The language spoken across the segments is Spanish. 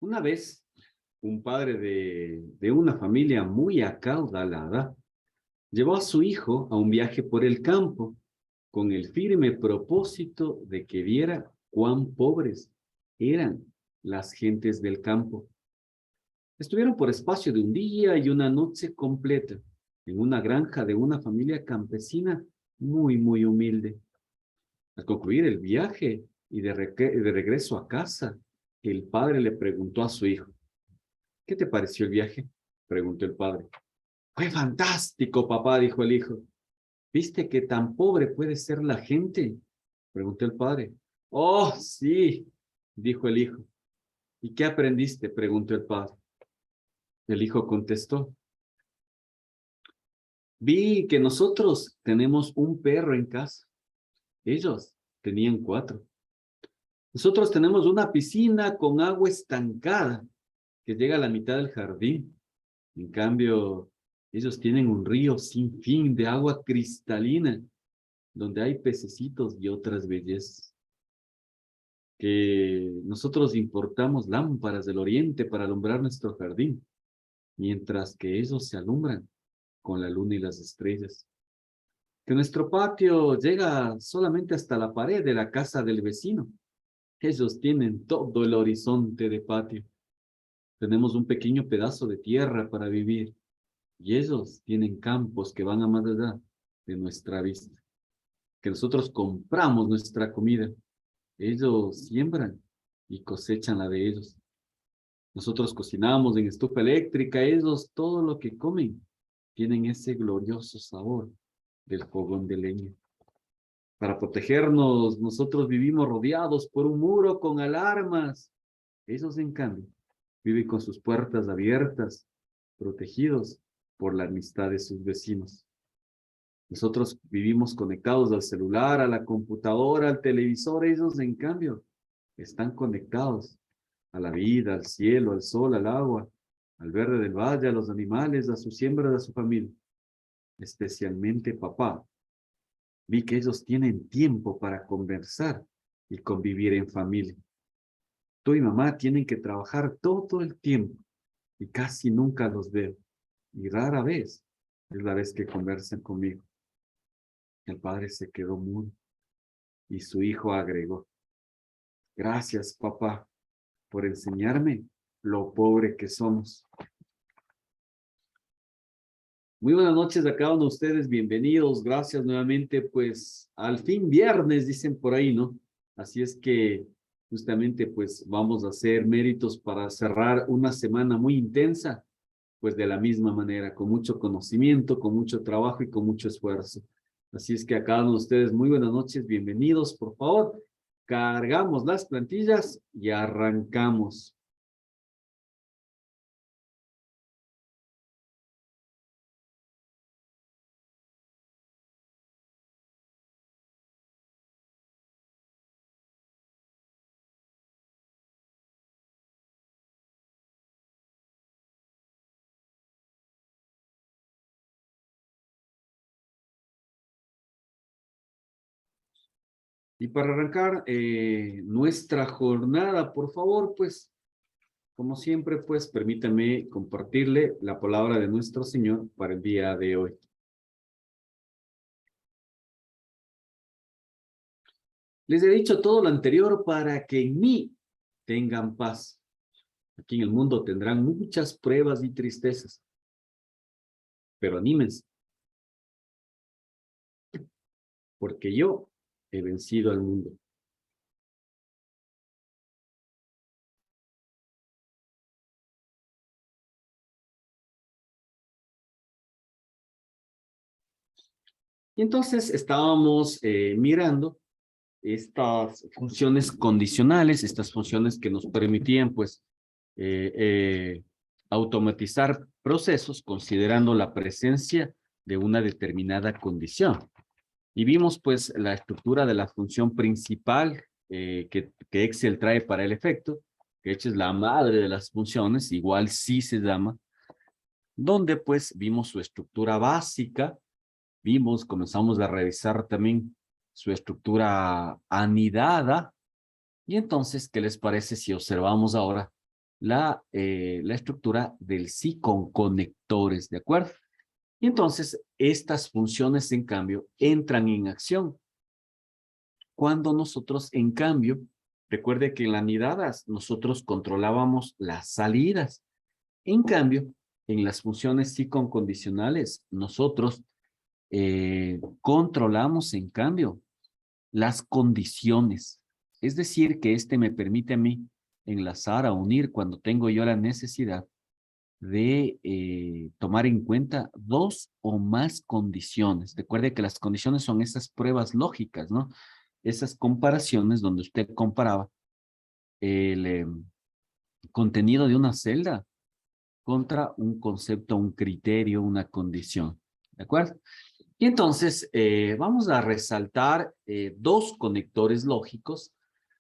Una vez, un padre de una familia muy acaudalada llevó a su hijo a un viaje por el campo con el firme propósito de que viera cuán pobres eran las gentes del campo. Estuvieron por espacio de un día y una noche completa en una granja de una familia campesina muy humilde. Al concluir el viaje y de regreso a casa, el padre le preguntó a su hijo: ¿qué te pareció el viaje? Preguntó el padre. Fue fantástico, papá, dijo el hijo. ¿Viste qué tan pobre puede ser la gente? Preguntó el padre. Oh, sí, dijo el hijo. ¿Y qué aprendiste? Preguntó el padre. El hijo contestó. Vi que nosotros tenemos un perro en casa. Ellos tenían 4. Nosotros tenemos una piscina con agua estancada que llega a la mitad del jardín. En cambio, ellos tienen un río sin fin de agua cristalina, donde hay pececitos y otras bellezas. Que nosotros importamos lámparas del oriente para alumbrar nuestro jardín, mientras que ellos se alumbran con la luna y las estrellas. Que nuestro patio llega solamente hasta la pared de la casa del vecino. Ellos tienen todo el horizonte de patio. Tenemos un pequeño pedazo de tierra para vivir y ellos tienen campos que van a más allá de nuestra vista. Que nosotros compramos nuestra comida. Ellos siembran y cosechan la de ellos. Nosotros cocinamos en estufa eléctrica, ellos todo lo que comen tienen ese glorioso sabor del fogón de leña. Para protegernos, nosotros vivimos rodeados por un muro con alarmas. Ellos, en cambio, viven con sus puertas abiertas, protegidos por la amistad de sus vecinos. Nosotros vivimos conectados al celular, a la computadora, al televisor. Ellos, en cambio, están conectados a la vida, al cielo, al sol, al agua, al verde del valle, a los animales, a su siembra, a su familia. Especialmente papá. Vi que ellos tienen tiempo para conversar y convivir en familia. Tú y mamá tienen que trabajar todo el tiempo y casi nunca los veo. Y rara vez es la vez que conversan conmigo. El padre se quedó mudo y su hijo agregó: gracias, papá, por enseñarme lo pobre que somos. Muy buenas noches a cada uno de ustedes, bienvenidos, gracias nuevamente, pues al fin viernes, dicen por ahí, ¿no? Así es que justamente pues vamos a hacer méritos para cerrar una semana muy intensa, pues de la misma manera, con mucho conocimiento, con mucho trabajo y con mucho esfuerzo. Así es que a cada uno de ustedes, muy buenas noches, bienvenidos, por favor, cargamos las plantillas y arrancamos. Y para arrancar nuestra jornada, por favor, pues, como siempre, pues, permítanme compartirle la palabra de nuestro Señor para el día de hoy. Les he dicho todo lo anterior para que en mí tengan paz. Aquí en el mundo tendrán muchas pruebas y tristezas, pero anímense, porque yo he vencido al mundo. Y entonces estábamos mirando estas funciones condicionales, estas funciones que nos permitían, pues, eh, eh, automatizar procesos considerando la presencia de una determinada condición. Y vimos, pues, la estructura de la función principal que Excel trae para el efecto, que es la madre de las funciones, igual sí se llama, donde, pues, vimos su estructura básica, comenzamos a revisar también su estructura anidada. Y entonces, ¿qué les parece si observamos ahora la estructura del sí con conectores, ¿de acuerdo? Y entonces, estas funciones, en cambio, entran en acción cuando nosotros, en cambio, recuerde que en las nidadas nosotros controlábamos las salidas. En cambio, en las funciones sí con condicionales, nosotros controlamos, en cambio, las condiciones. Es decir, que este me permite a mí enlazar, a unir cuando tengo yo la necesidad de tomar en cuenta dos o más condiciones. Recuerde que las condiciones son esas pruebas lógicas, ¿no? Esas comparaciones donde usted comparaba el contenido de una celda contra un concepto, un criterio, una condición. ¿De acuerdo? Y entonces vamos a resaltar dos conectores lógicos.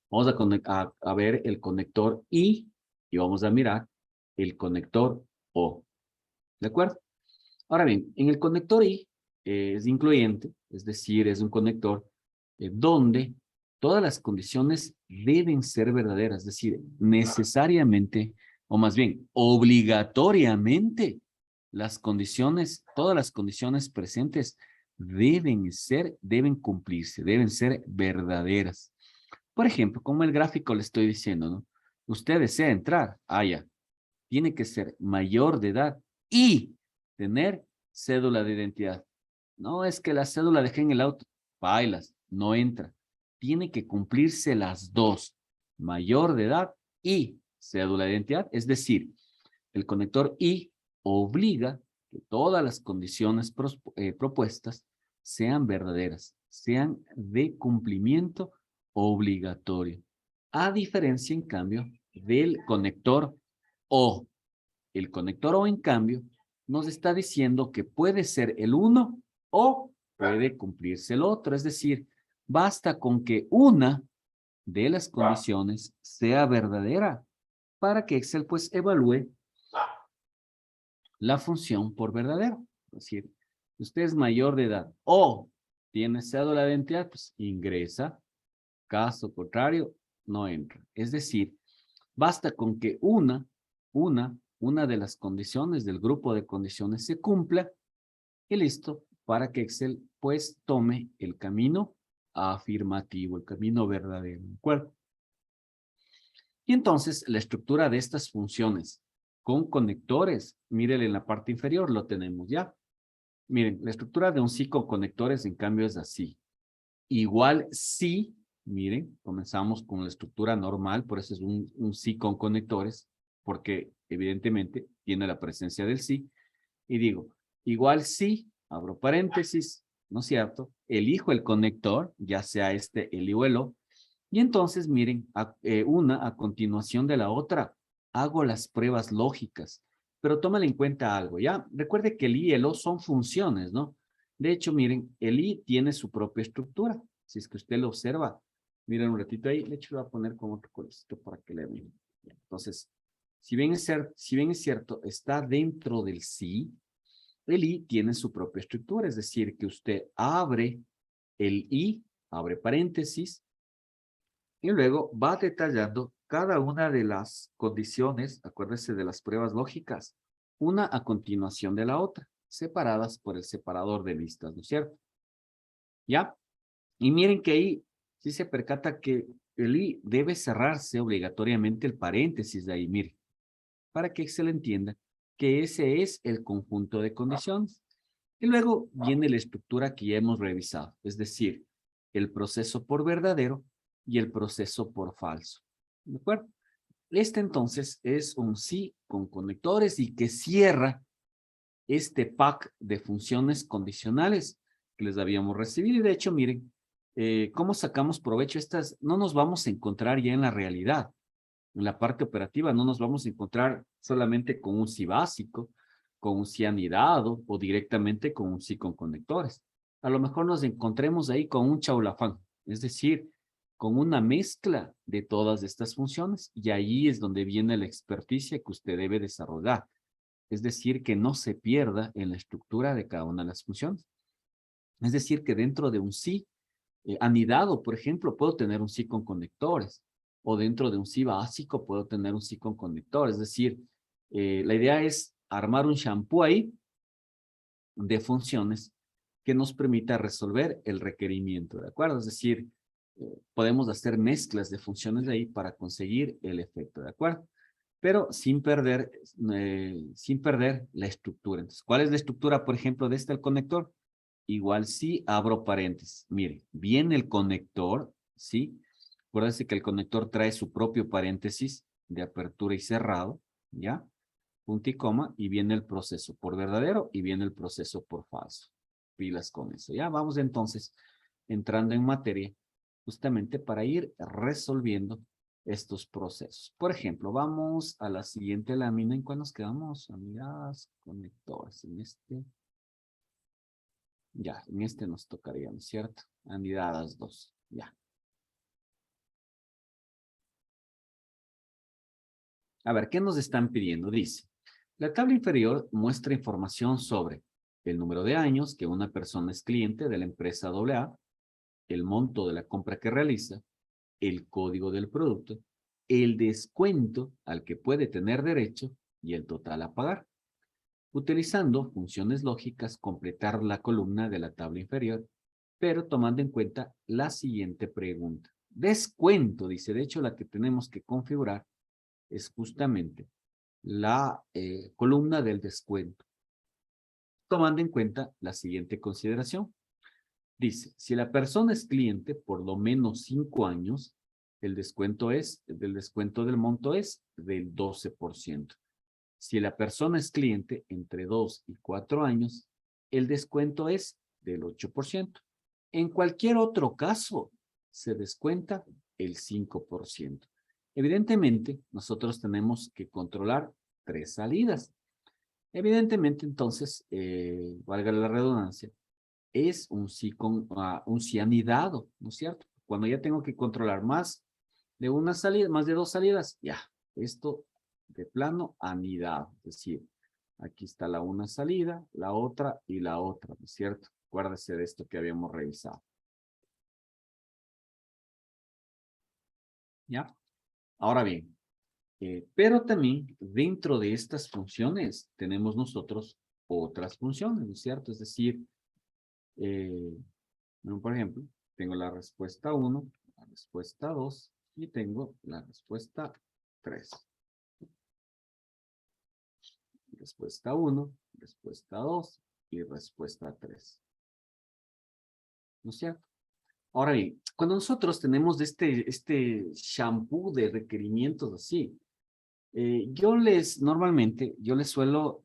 Vamos a ver el conector y vamos a mirar el conector O. ¿De acuerdo? Ahora bien, en el conector I es incluyente, es decir, es un conector donde todas las condiciones deben ser verdaderas, es decir, necesariamente, o más bien, obligatoriamente, las condiciones, todas las condiciones presentes deben cumplirse, deben ser verdaderas. Por ejemplo, como el gráfico le estoy diciendo, ¿no? Usted desea entrar, ya, tiene que ser mayor de edad y tener cédula de identidad. No es que la cédula dejé en el auto, bailas, no entra. Tiene que cumplirse las dos, mayor de edad y cédula de identidad. Es decir, el conector y obliga que todas las condiciones propuestas sean verdaderas, sean de cumplimiento obligatorio. A diferencia, en cambio, del conector O. El conector O, en cambio, nos está diciendo que puede ser el uno o puede cumplirse el otro. Es decir, basta con que una de las condiciones sea verdadera para que Excel pues evalúe la función por verdadero. Es decir, usted es mayor de edad o tiene cédula de identidad, pues ingresa. Caso contrario, no entra. Es decir, basta con que una de las condiciones del grupo de condiciones se cumpla y listo para que Excel pues tome el camino afirmativo, el camino verdadero, ¿de acuerdo? Y entonces la estructura de estas funciones con conectores, miren en la parte inferior lo tenemos ya. Miren, la estructura de un sí con conectores en cambio es así. Igual sí, miren, comenzamos con la estructura normal, por eso es un sí con conectores, porque evidentemente tiene la presencia del sí. Y digo, igual sí, abro paréntesis, ¿no es cierto? Elijo el conector, ya sea este, el I o el O, y entonces miren, una a continuación de la otra, hago las pruebas lógicas, pero tómale en cuenta algo, ¿ya? Recuerde que el I y el O son funciones, ¿no? De hecho, miren, el I tiene su propia estructura, si es que usted lo observa. Miren un ratito ahí, de hecho lo voy a poner con otro colorcito para que le vean. Entonces, si bien es cierto, está dentro del sí, el I tiene su propia estructura, es decir, que usted abre el I, abre paréntesis, y luego va detallando cada una de las condiciones, acuérdense de las pruebas lógicas, una a continuación de la otra, separadas por el separador de listas, ¿no es cierto? ¿Ya? Y miren que ahí sí se percata que el I debe cerrarse obligatoriamente el paréntesis de ahí, miren, para que se le entienda que ese es el conjunto de condiciones. Y luego viene la estructura que ya hemos revisado, es decir, el proceso por verdadero y el proceso por falso. ¿De acuerdo? Este entonces es un sí con conectores y que cierra este pack de funciones condicionales que les habíamos recibido. Y de hecho, miren, cómo sacamos provecho. Estas no nos vamos a encontrar ya en la realidad. En la parte operativa no nos vamos a encontrar solamente con un sí básico, con un sí anidado o directamente con un sí con conectores. A lo mejor nos encontremos ahí con un chaulafán, es decir, con una mezcla de todas estas funciones y ahí es donde viene la experticia que usted debe desarrollar. Es decir, que no se pierda en la estructura de cada una de las funciones. Es decir, que dentro de un sí anidado, por ejemplo, puedo tener un sí con conectores. o dentro de un sí básico puedo tener un sí con conector. Es decir, la idea es armar un shampoo ahí de funciones que nos permita resolver el requerimiento, ¿de acuerdo? Es decir, podemos hacer mezclas de funciones de ahí para conseguir el efecto, ¿de acuerdo? Pero sin perder la estructura. Entonces, ¿cuál es la estructura, por ejemplo, de este el conector? Igual si abro paréntesis. Mire, viene el conector, ¿sí? Acuérdense que el conector trae su propio paréntesis de apertura y cerrado, ¿ya? Punto y coma, y viene el proceso por verdadero y viene el proceso por falso. Pilas con eso. Ya vamos entonces entrando en materia justamente para ir resolviendo estos procesos. Por ejemplo, vamos a la siguiente lámina. ¿En cuál nos quedamos? Amigas, conectores. En este. Ya, en este nos tocaría, ¿no es cierto? Anidadas 2. Ya. A ver, ¿qué nos están pidiendo? Dice, la tabla inferior muestra información sobre el número de años que una persona es cliente de la empresa AA, el monto de la compra que realiza, el código del producto, el descuento al que puede tener derecho y el total a pagar. Utilizando funciones lógicas, completar la columna de la tabla inferior, pero tomando en cuenta la siguiente pregunta. Descuento, dice, de hecho la que tenemos que configurar es justamente la columna del descuento, tomando en cuenta la siguiente consideración. Dice, si la persona es cliente por lo menos 5 años, el descuento del monto es del 12%. Si la persona es cliente entre 2 y 4 años, el descuento es del 8%. En cualquier otro caso, se descuenta el 5%. Evidentemente, nosotros tenemos que controlar 3 salidas. Evidentemente, entonces, valga la redundancia, es un sí anidado, ¿no es cierto? Cuando ya tengo que controlar más de una salida, más de 2 salidas, ya, esto de plano anidado, es decir, aquí está la una salida, la otra y la otra, ¿no es cierto? Acuérdese de esto que habíamos revisado. ¿Ya? Ahora bien, pero también dentro de estas funciones tenemos nosotros otras funciones, ¿no es cierto? Es decir, por ejemplo, tengo la respuesta 1, la respuesta 2 y tengo la respuesta 3. Respuesta 1, respuesta 2 y respuesta 3. ¿No es cierto? Ahora bien, cuando nosotros tenemos este shampoo de requerimientos así, normalmente, yo les suelo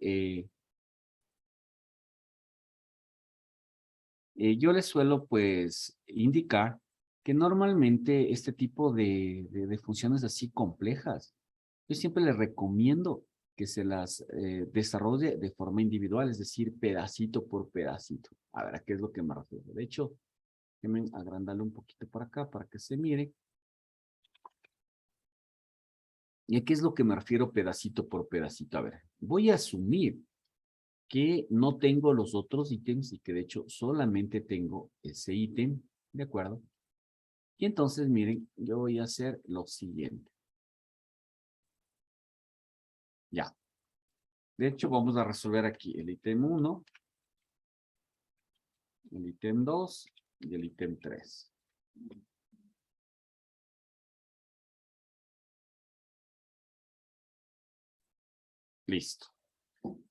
pues indicar que normalmente este tipo de funciones así complejas, yo siempre les recomiendo que se las desarrolle de forma individual, es decir, pedacito por pedacito. A ver, ¿a qué es lo que me refiero? De hecho, déjenme agrandarlo un poquito por acá para que se mire. ¿Y a qué es lo que me refiero pedacito por pedacito? A ver, voy a asumir que no tengo los otros ítems y que de hecho solamente tengo ese ítem, ¿de acuerdo? Y entonces, miren, yo voy a hacer lo siguiente. Ya. De hecho, vamos a resolver aquí el ítem 1, el ítem 2 y el ítem 3. Listo.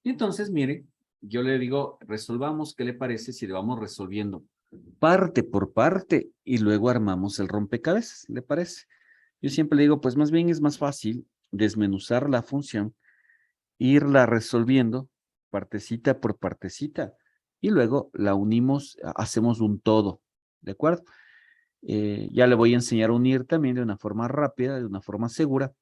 Y entonces, miren, yo le digo, resolvamos, ¿qué le parece si le vamos resolviendo parte por parte y luego armamos el rompecabezas? ¿Le parece? Yo siempre le digo, pues más bien es más fácil desmenuzar la función, irla resolviendo partecita por partecita y luego la unimos, hacemos un todo, ¿de acuerdo? Ya le voy a enseñar a unir también de una forma rápida, de una forma segura,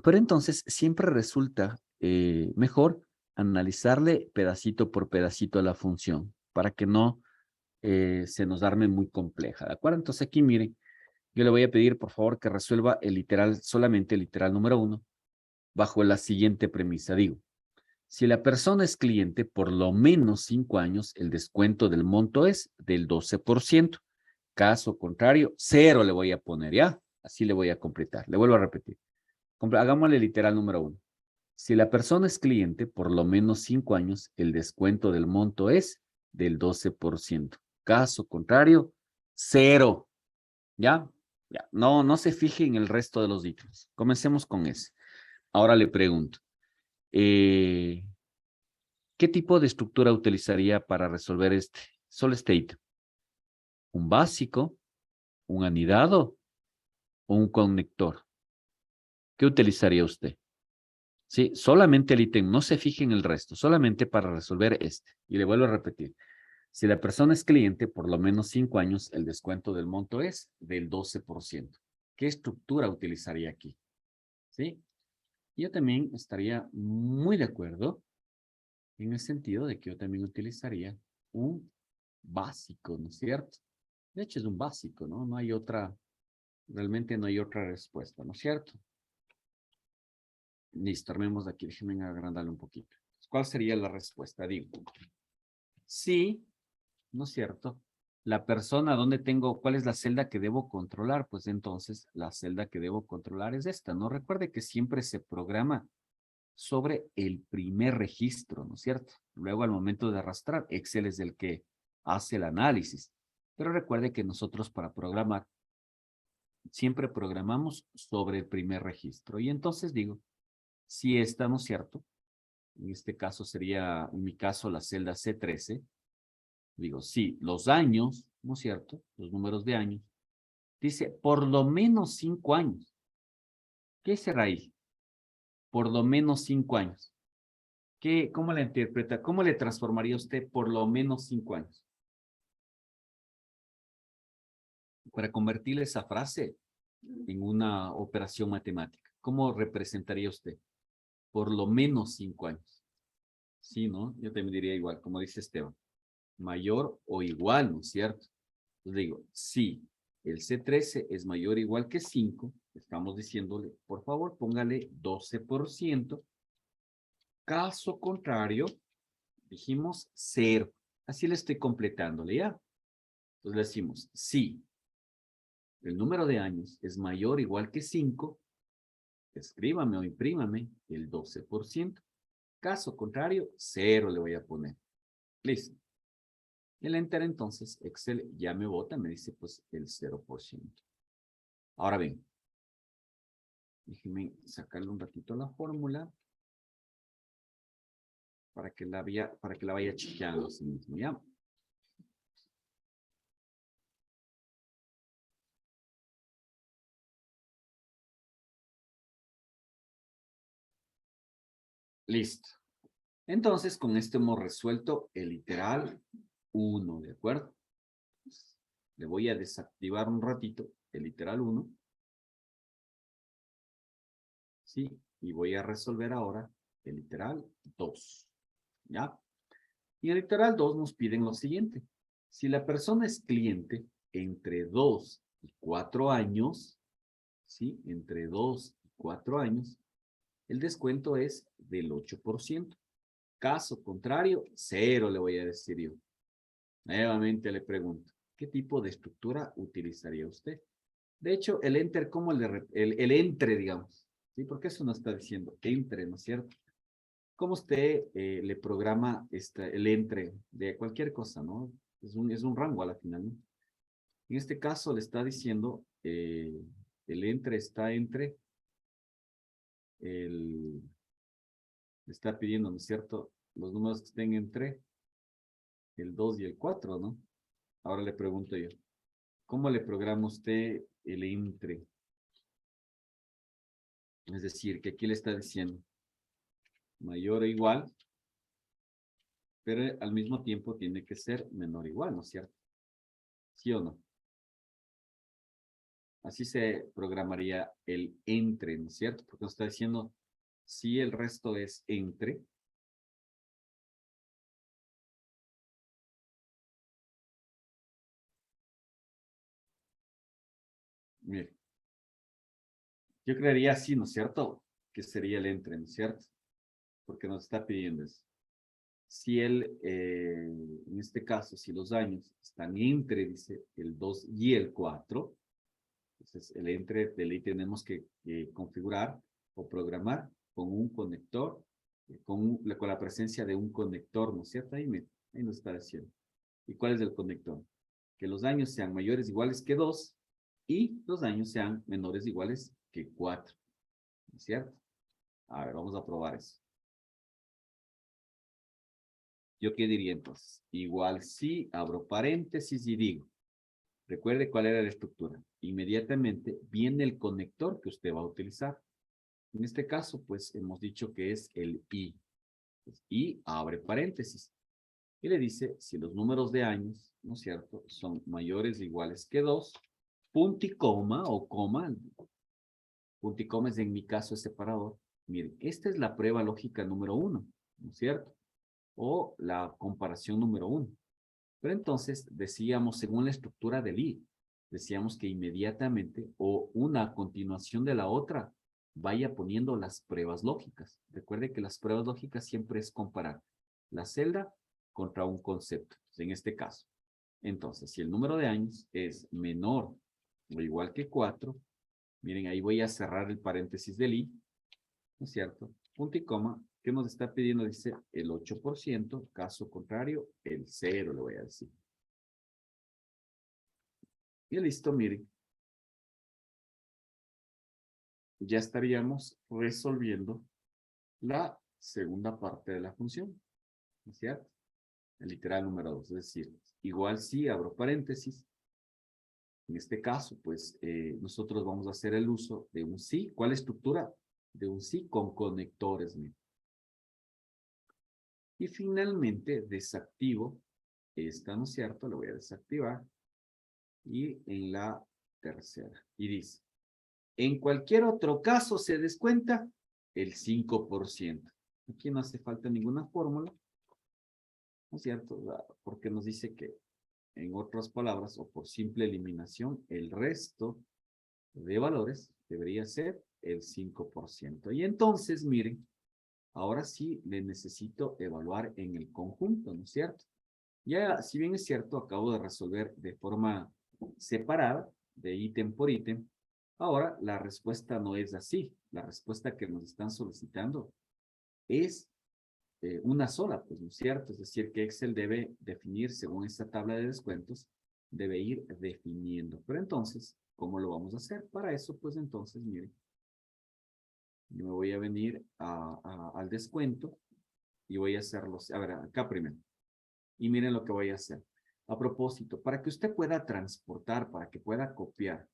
pero entonces siempre resulta mejor analizarle pedacito por pedacito a la función para que no se nos arme muy compleja, ¿de acuerdo? Entonces aquí miren, yo le voy a pedir por favor que resuelva el literal, solamente el literal número 1, bajo la siguiente premisa. Digo, si la persona es cliente por lo menos 5 años, el descuento del monto es del 12%. Caso contrario, 0 le voy a poner, ¿ya? Así le voy a completar. Le vuelvo a repetir. Hagámosle literal número 1. Si la persona es cliente por lo menos 5 años, el descuento del monto es del 12%. Caso contrario, 0. ¿Ya? Ya. No, no se fije en el resto de los ítems. Comencemos con ese. Ahora le pregunto, ¿qué tipo de estructura utilizaría para resolver solo este ítem? ¿Un básico, un anidado o un conector? ¿Qué utilizaría usted? Sí, solamente el ítem, no se fije en el resto, solamente para resolver este. Y le vuelvo a repetir, si la persona es cliente por lo menos 5 años, el descuento del monto es del 12%. ¿Qué estructura utilizaría aquí? ¿Sí? Yo también estaría muy de acuerdo en el sentido de que yo también utilizaría un básico, ¿no es cierto? De hecho es un básico, ¿no? No hay otra, realmente no hay otra respuesta, ¿no es cierto? Listo, armemos de aquí, déjenme agrandarle un poquito. ¿Cuál sería la respuesta? Digo, sí, ¿no es cierto? La persona donde tengo, ¿cuál es la celda que debo controlar? Pues entonces la celda que debo controlar es esta, ¿no? Recuerde que siempre se programa sobre el primer registro, ¿no es cierto? Luego al momento de arrastrar, Excel es el que hace el análisis. Pero recuerde que nosotros para programar, siempre programamos sobre el primer registro. Y entonces digo, si está, ¿no es cierto? En este caso sería, en mi caso, la celda C13. Digo, sí, los años, ¿no es cierto? Los números de años. Dice, por lo menos 5 años. ¿Qué será ahí? Por lo menos 5 años. ¿Cómo la interpreta? ¿Cómo le transformaría usted por lo menos 5 años? Para convertirle esa frase en una operación matemática. ¿Cómo representaría usted? Por lo menos 5 años. Sí, ¿no? Yo también diría igual, como dice Esteban. Mayor o igual, ¿no es cierto? Entonces digo, sí, el C13 es mayor o igual que 5, estamos diciéndole, por favor, póngale 12%. Caso contrario, dijimos 0. Así le estoy completándole, ¿ya? Entonces le decimos, sí, el número de años es mayor o igual que 5, escríbame o imprímame el 12%. Caso contrario, 0 le voy a poner. Listo. El enter entonces, Excel ya me bota, me dice pues el 0%. Ahora bien, déjenme sacarle un ratito la fórmula para que la vaya chequeando así mismo, ¿ya? Listo. Entonces, con esto hemos resuelto el literal 1, ¿de acuerdo? Le voy a desactivar un ratito el literal 1. ¿Sí? Y voy a resolver ahora el literal 2. ¿Ya? Y el literal 2 nos piden lo siguiente. Si la persona es cliente entre 2 y 4 años, ¿sí? Entre 2 y 4 años, el descuento es del 8%. Caso contrario, 0 le voy a decir yo. Nuevamente le pregunto, ¿qué tipo de estructura utilizaría usted? De hecho, el enter, ¿cómo el entre, digamos? ¿Sí? Porque eso nos está diciendo entre, ¿no es cierto? ¿Cómo usted le programa el entre de cualquier cosa, ¿no? Es un rango a la final, ¿no? En este caso le está diciendo, el entre está entre le está pidiendo, ¿no es cierto? Los números que estén entre el 2 y el 4, ¿no? Ahora le pregunto yo, ¿cómo le programa usted el entre? Es decir, que aquí le está diciendo mayor o igual, pero al mismo tiempo tiene que ser menor o igual, ¿no es cierto? ¿Sí o no? Así se programaría el entre, ¿no es cierto? Porque nos está diciendo si el resto es entre. Mire, yo creería así, ¿no es cierto? Que sería el entre, ¿no es cierto? Porque nos está pidiendo eso. Si en este caso, si los años están entre, dice, el 2 y el 4, Entonces, el entre de ley tenemos que configurar o programar con un conector, con la presencia de un conector, ¿no es cierto? Ahí nos está diciendo. ¿Y cuál es el conector? Que los daños sean mayores o iguales que 2 y los daños sean menores o iguales que 4. ¿No es cierto? A ver, vamos a probar eso. ¿Yo qué diría entonces? Igual si abro paréntesis y digo, recuerde cuál era la estructura. Inmediatamente viene el conector que usted va a utilizar. En este caso, pues hemos dicho que es el I. Y abre paréntesis. Y le dice, si los números de años, ¿no es cierto?, son mayores o iguales que 2, punto y coma o coma, punto y coma es en mi caso el separador. Miren, esta es la prueba lógica número 1, ¿no es cierto? O la comparación número 1. Pero entonces decíamos, según la estructura del I, decíamos que inmediatamente o una a continuación de la otra vaya poniendo las pruebas lógicas. Recuerde que las pruebas lógicas siempre es comparar la celda contra un concepto, en este caso. Entonces, si el número de años es menor o igual que 4, miren, ahí voy a cerrar el paréntesis del I, ¿no es cierto? Punto y coma, ¿qué nos está pidiendo? Dice el 8%, caso contrario, el 0, le voy a decir. Y listo, miren. Ya estaríamos resolviendo la segunda parte de la función, ¿no es cierto? El literal número 2, es decir, igual si abro paréntesis, en este caso, pues nosotros vamos a hacer el uso de un sí. ¿Cuál estructura? De un sí con conectores, miren. Y finalmente desactivo esta, ¿no es cierto? Lo voy a desactivar. Y en la tercera. Y dice, en cualquier otro caso se descuenta el 5%. Aquí no hace falta ninguna fórmula, ¿no es cierto? Porque nos dice que, en otras palabras, o por simple eliminación, el resto de valores debería ser el 5%. Y entonces, miren, ahora sí le necesito evaluar en el conjunto, ¿no es cierto? Ya, si bien es cierto, acabo de resolver de forma separada, de ítem por ítem, ahora la respuesta no es así. La respuesta que nos están solicitando es una sola, pues, ¿no es cierto? Es decir, que Excel debe definir, según esta tabla de descuentos, debe ir definiendo. Pero entonces, ¿cómo lo vamos a hacer? Para eso, pues entonces, miren, yo me voy a venir al descuento y voy a hacerlo, a ver, acá primero. Y miren lo que voy a hacer. A propósito, para que usted pueda transportar, para que pueda copiar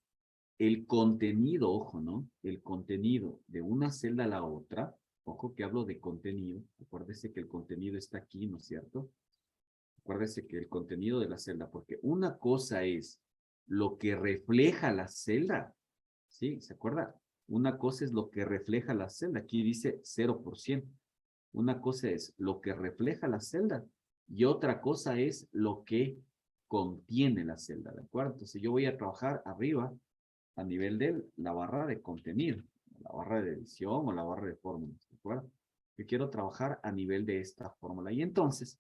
el contenido, ojo, ¿no? El contenido de una celda a la otra, ojo que hablo de contenido, acuérdese que el contenido está aquí, ¿no es cierto? Acuérdese que el contenido de la celda, porque una cosa es lo que refleja la celda, ¿sí? ¿Se acuerda? Una cosa es lo que refleja la celda, aquí dice 0%. Una cosa es lo que refleja la celda y otra cosa es lo que contiene la celda, ¿de acuerdo? Entonces yo voy a trabajar arriba a nivel de la barra de contenido, la barra de edición o la barra de fórmulas, ¿de acuerdo? Yo quiero trabajar a nivel de esta fórmula y entonces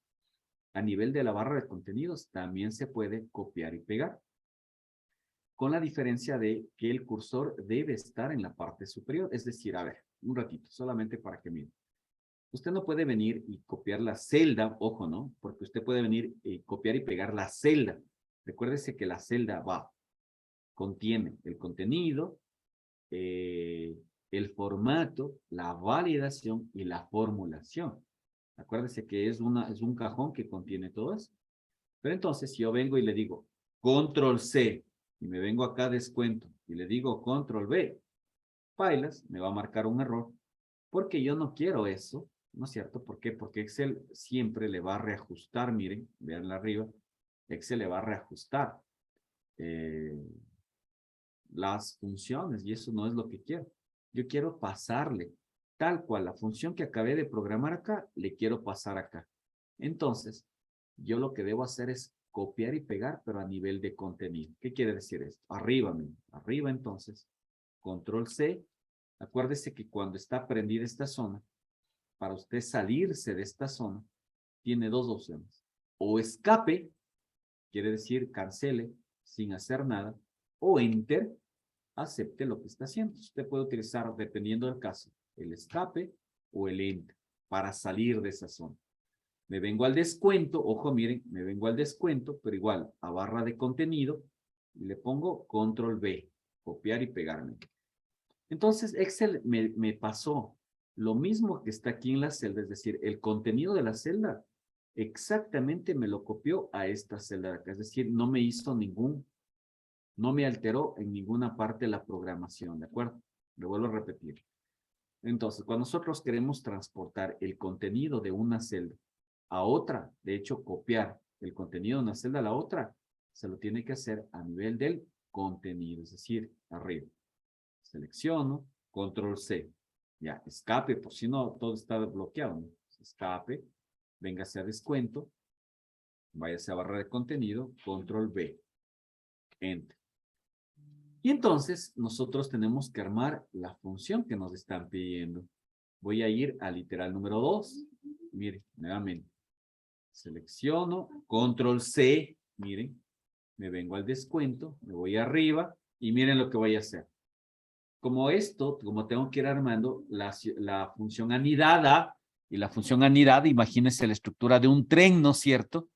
a nivel de la barra de contenidos también se puede copiar y pegar, con la diferencia de que el cursor debe estar en la parte superior, es decir, a ver, un ratito, solamente para que miren. Usted no puede venir y copiar la celda, ojo, ¿no? Porque usted puede venir y copiar y pegar la celda. Recuérdese que la celda contiene el contenido, el formato, la validación y la formulación. Acuérdese que es un cajón que contiene todo eso. Pero entonces, si yo vengo y le digo control C y me vengo acá a descuento y le digo control B, pailas, me va a marcar un error porque yo no quiero eso, ¿no es cierto? ¿Por qué? Porque Excel siempre le va a reajustar, miren, veanla arriba, Excel le va a reajustar eh, las funciones y eso no es lo que quiero. Yo quiero pasarle tal cual la función que acabé de programar acá, le quiero pasar acá. Entonces, yo lo que debo hacer es copiar y pegar, pero a nivel de contenido. ¿Qué quiere decir esto? Arriba, arriba entonces, control C. Acuérdese que cuando está prendida esta zona, para usted salirse de esta zona, tiene dos opciones. O escape, quiere decir cancele sin hacer nada, o enter, acepte lo que está haciendo. Usted puede utilizar, dependiendo del caso, el escape o el enter para salir de esa zona. Me vengo al descuento, ojo, miren, me vengo al descuento, pero igual a barra de contenido y le pongo control B, copiar y pegarme. Entonces Excel me pasó lo mismo que está aquí en la celda, es decir, el contenido de la celda exactamente me lo copió a esta celda de acá, es decir, no me hizo no me alteró en ninguna parte la programación, ¿de acuerdo? Le vuelvo a repetir. Entonces, cuando nosotros queremos transportar el contenido de una celda a otra, de hecho, copiar el contenido de una celda a la otra, se lo tiene que hacer a nivel del contenido, es decir, arriba. Selecciono, control C. Ya, escape, por si no, todo está bloqueado, ¿no? Escape, véngase a descuento, váyase a barra de contenido, control B, enter. Y entonces nosotros tenemos que armar la función que nos están pidiendo. Voy a ir al literal número 2. Miren, nuevamente. Selecciono, control C, miren, me vengo al descuento, me voy arriba y miren lo que voy a hacer. Como tengo que ir armando la función anidada, y la función anidada, imagínense la estructura de un tren, ¿no es cierto?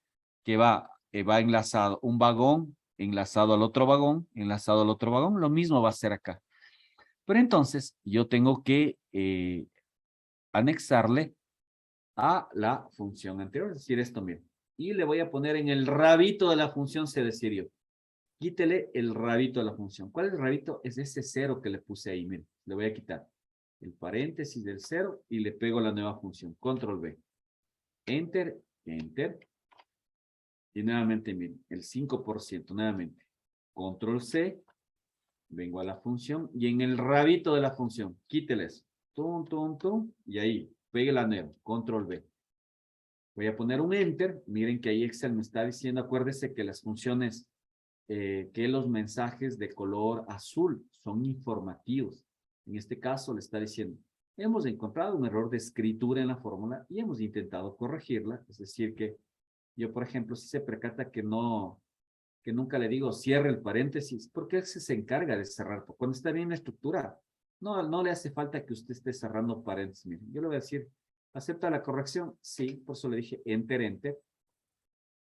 Que va enlazado un vagón, enlazado al otro vagón, enlazado al otro vagón, lo mismo va a ser acá. Pero entonces yo tengo que anexarle a la función anterior, es decir, esto mismo. Y le voy a poner en el rabito de la función, se decir yo. Quítele el rabito de la función. ¿Cuál es el rabito? Es ese cero que le puse ahí, miren. Le voy a quitar el paréntesis del cero y le pego la nueva función. Control B. Enter, enter. Y nuevamente, miren, el 5%, nuevamente. Control C. Vengo a la función y en el rabito de la función, quíteles. Tum, tum, tum. Y ahí, pegue la nueva. Control B. Voy a poner un enter. Miren que ahí Excel me está diciendo, acuérdese que las funciones, que los mensajes de color azul son informativos. En este caso le está diciendo, hemos encontrado un error de escritura en la fórmula y hemos intentado corregirla. Es decir que yo, por ejemplo, si se percata que nunca le digo cierre el paréntesis, porque Excel se encarga de cerrar. Cuando está bien la estructura, no le hace falta que usted esté cerrando paréntesis. Miren, yo le voy a decir, ¿acepta la corrección? Sí, por eso le dije enter, enter.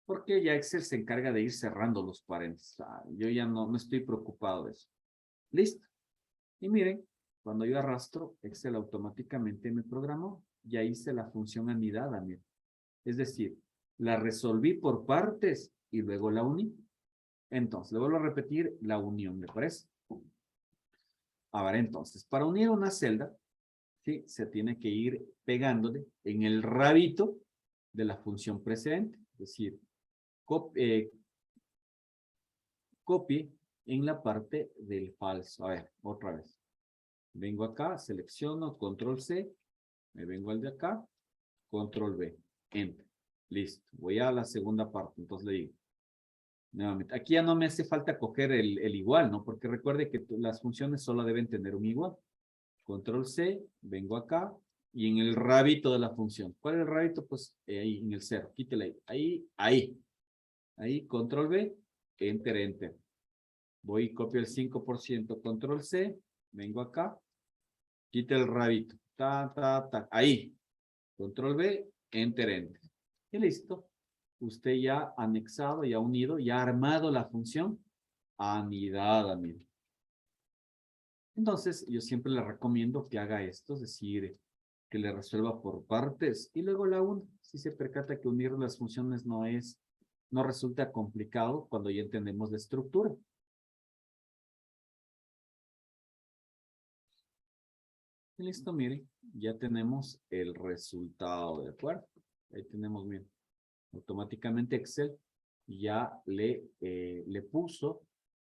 Porque ya Excel se encarga de ir cerrando los paréntesis. Yo ya no estoy preocupado de eso. Listo. Y miren, cuando yo arrastro, Excel automáticamente me programó. Ya hice la función anidada, miren. Es decir, la resolví por partes y luego la uní. Entonces, le vuelvo a repetir la unión, ¿le parece? A ver, entonces, para unir una celda, ¿sí? Se tiene que ir pegándole en el rabito de la función precedente. Es decir, copie en la parte del falso. A ver, otra vez. Vengo acá, selecciono, control C, me vengo al de acá, control V, enter. Listo. Voy a la segunda parte, entonces le digo. Nuevamente, aquí ya no me hace falta coger el igual, ¿no? Porque recuerde que las funciones solo deben tener un igual. Control C, vengo acá, y en el rabito de la función. ¿Cuál es el rabito? Pues ahí, en el 0, quítele ahí. Ahí, control V, enter, enter. Voy y copio el 5%, control C, vengo acá, quita el rabito, ahí, control V, enter, enter. Y listo. Usted ya ha anexado, ya ha unido, ya ha armado la función anidada, mire. Entonces, yo siempre le recomiendo que haga esto, es decir, que le resuelva por partes y luego la una. Si se percata que unir las funciones no resulta complicado cuando ya entendemos la estructura. Y listo, miren, ya tenemos el resultado, ¿de acuerdo? Ahí tenemos, miren, automáticamente Excel ya le puso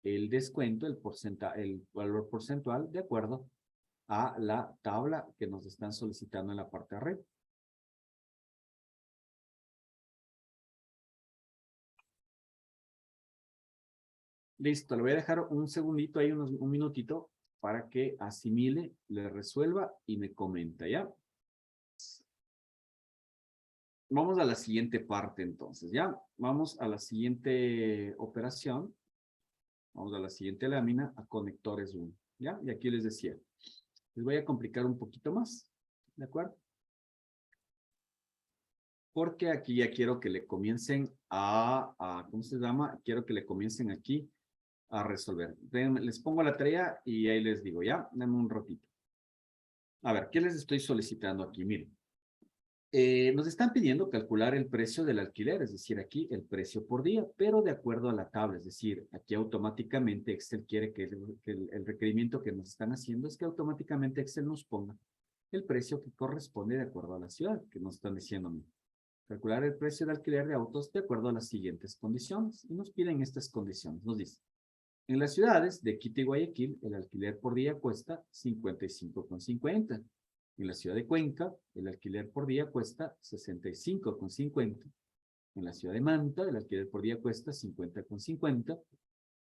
el descuento, el valor porcentual, de acuerdo a la tabla que nos están solicitando en la parte de arriba. Listo, le voy a dejar un segundito ahí, un minutito, para que asimile, le resuelva y me comenta, ¿ya? Vamos a la siguiente parte entonces, ¿ya? Vamos a la siguiente operación. Vamos a la siguiente lámina, a conectores 1. ¿Ya? Y aquí les decía, les voy a complicar un poquito más. ¿De acuerdo? Porque aquí ya quiero que le comiencen ¿cómo se llama? Quiero que le comiencen aquí a resolver. Les pongo la tarea y ahí les digo, ya, denme un ratito. A ver, ¿qué les estoy solicitando aquí? Miren, nos están pidiendo calcular el precio del alquiler, es decir, aquí el precio por día, pero de acuerdo a la tabla, es decir, aquí automáticamente Excel quiere que el requerimiento que nos están haciendo es que automáticamente Excel nos ponga el precio que corresponde de acuerdo a la ciudad, que nos están diciendo, miren, calcular el precio de alquiler de autos de acuerdo a las siguientes condiciones, y nos piden estas condiciones, nos dice, en las ciudades de Quito y Guayaquil, el alquiler por día cuesta 55,50. En la ciudad de Cuenca, el alquiler por día cuesta 65,50. En la ciudad de Manta, el alquiler por día cuesta 50,50.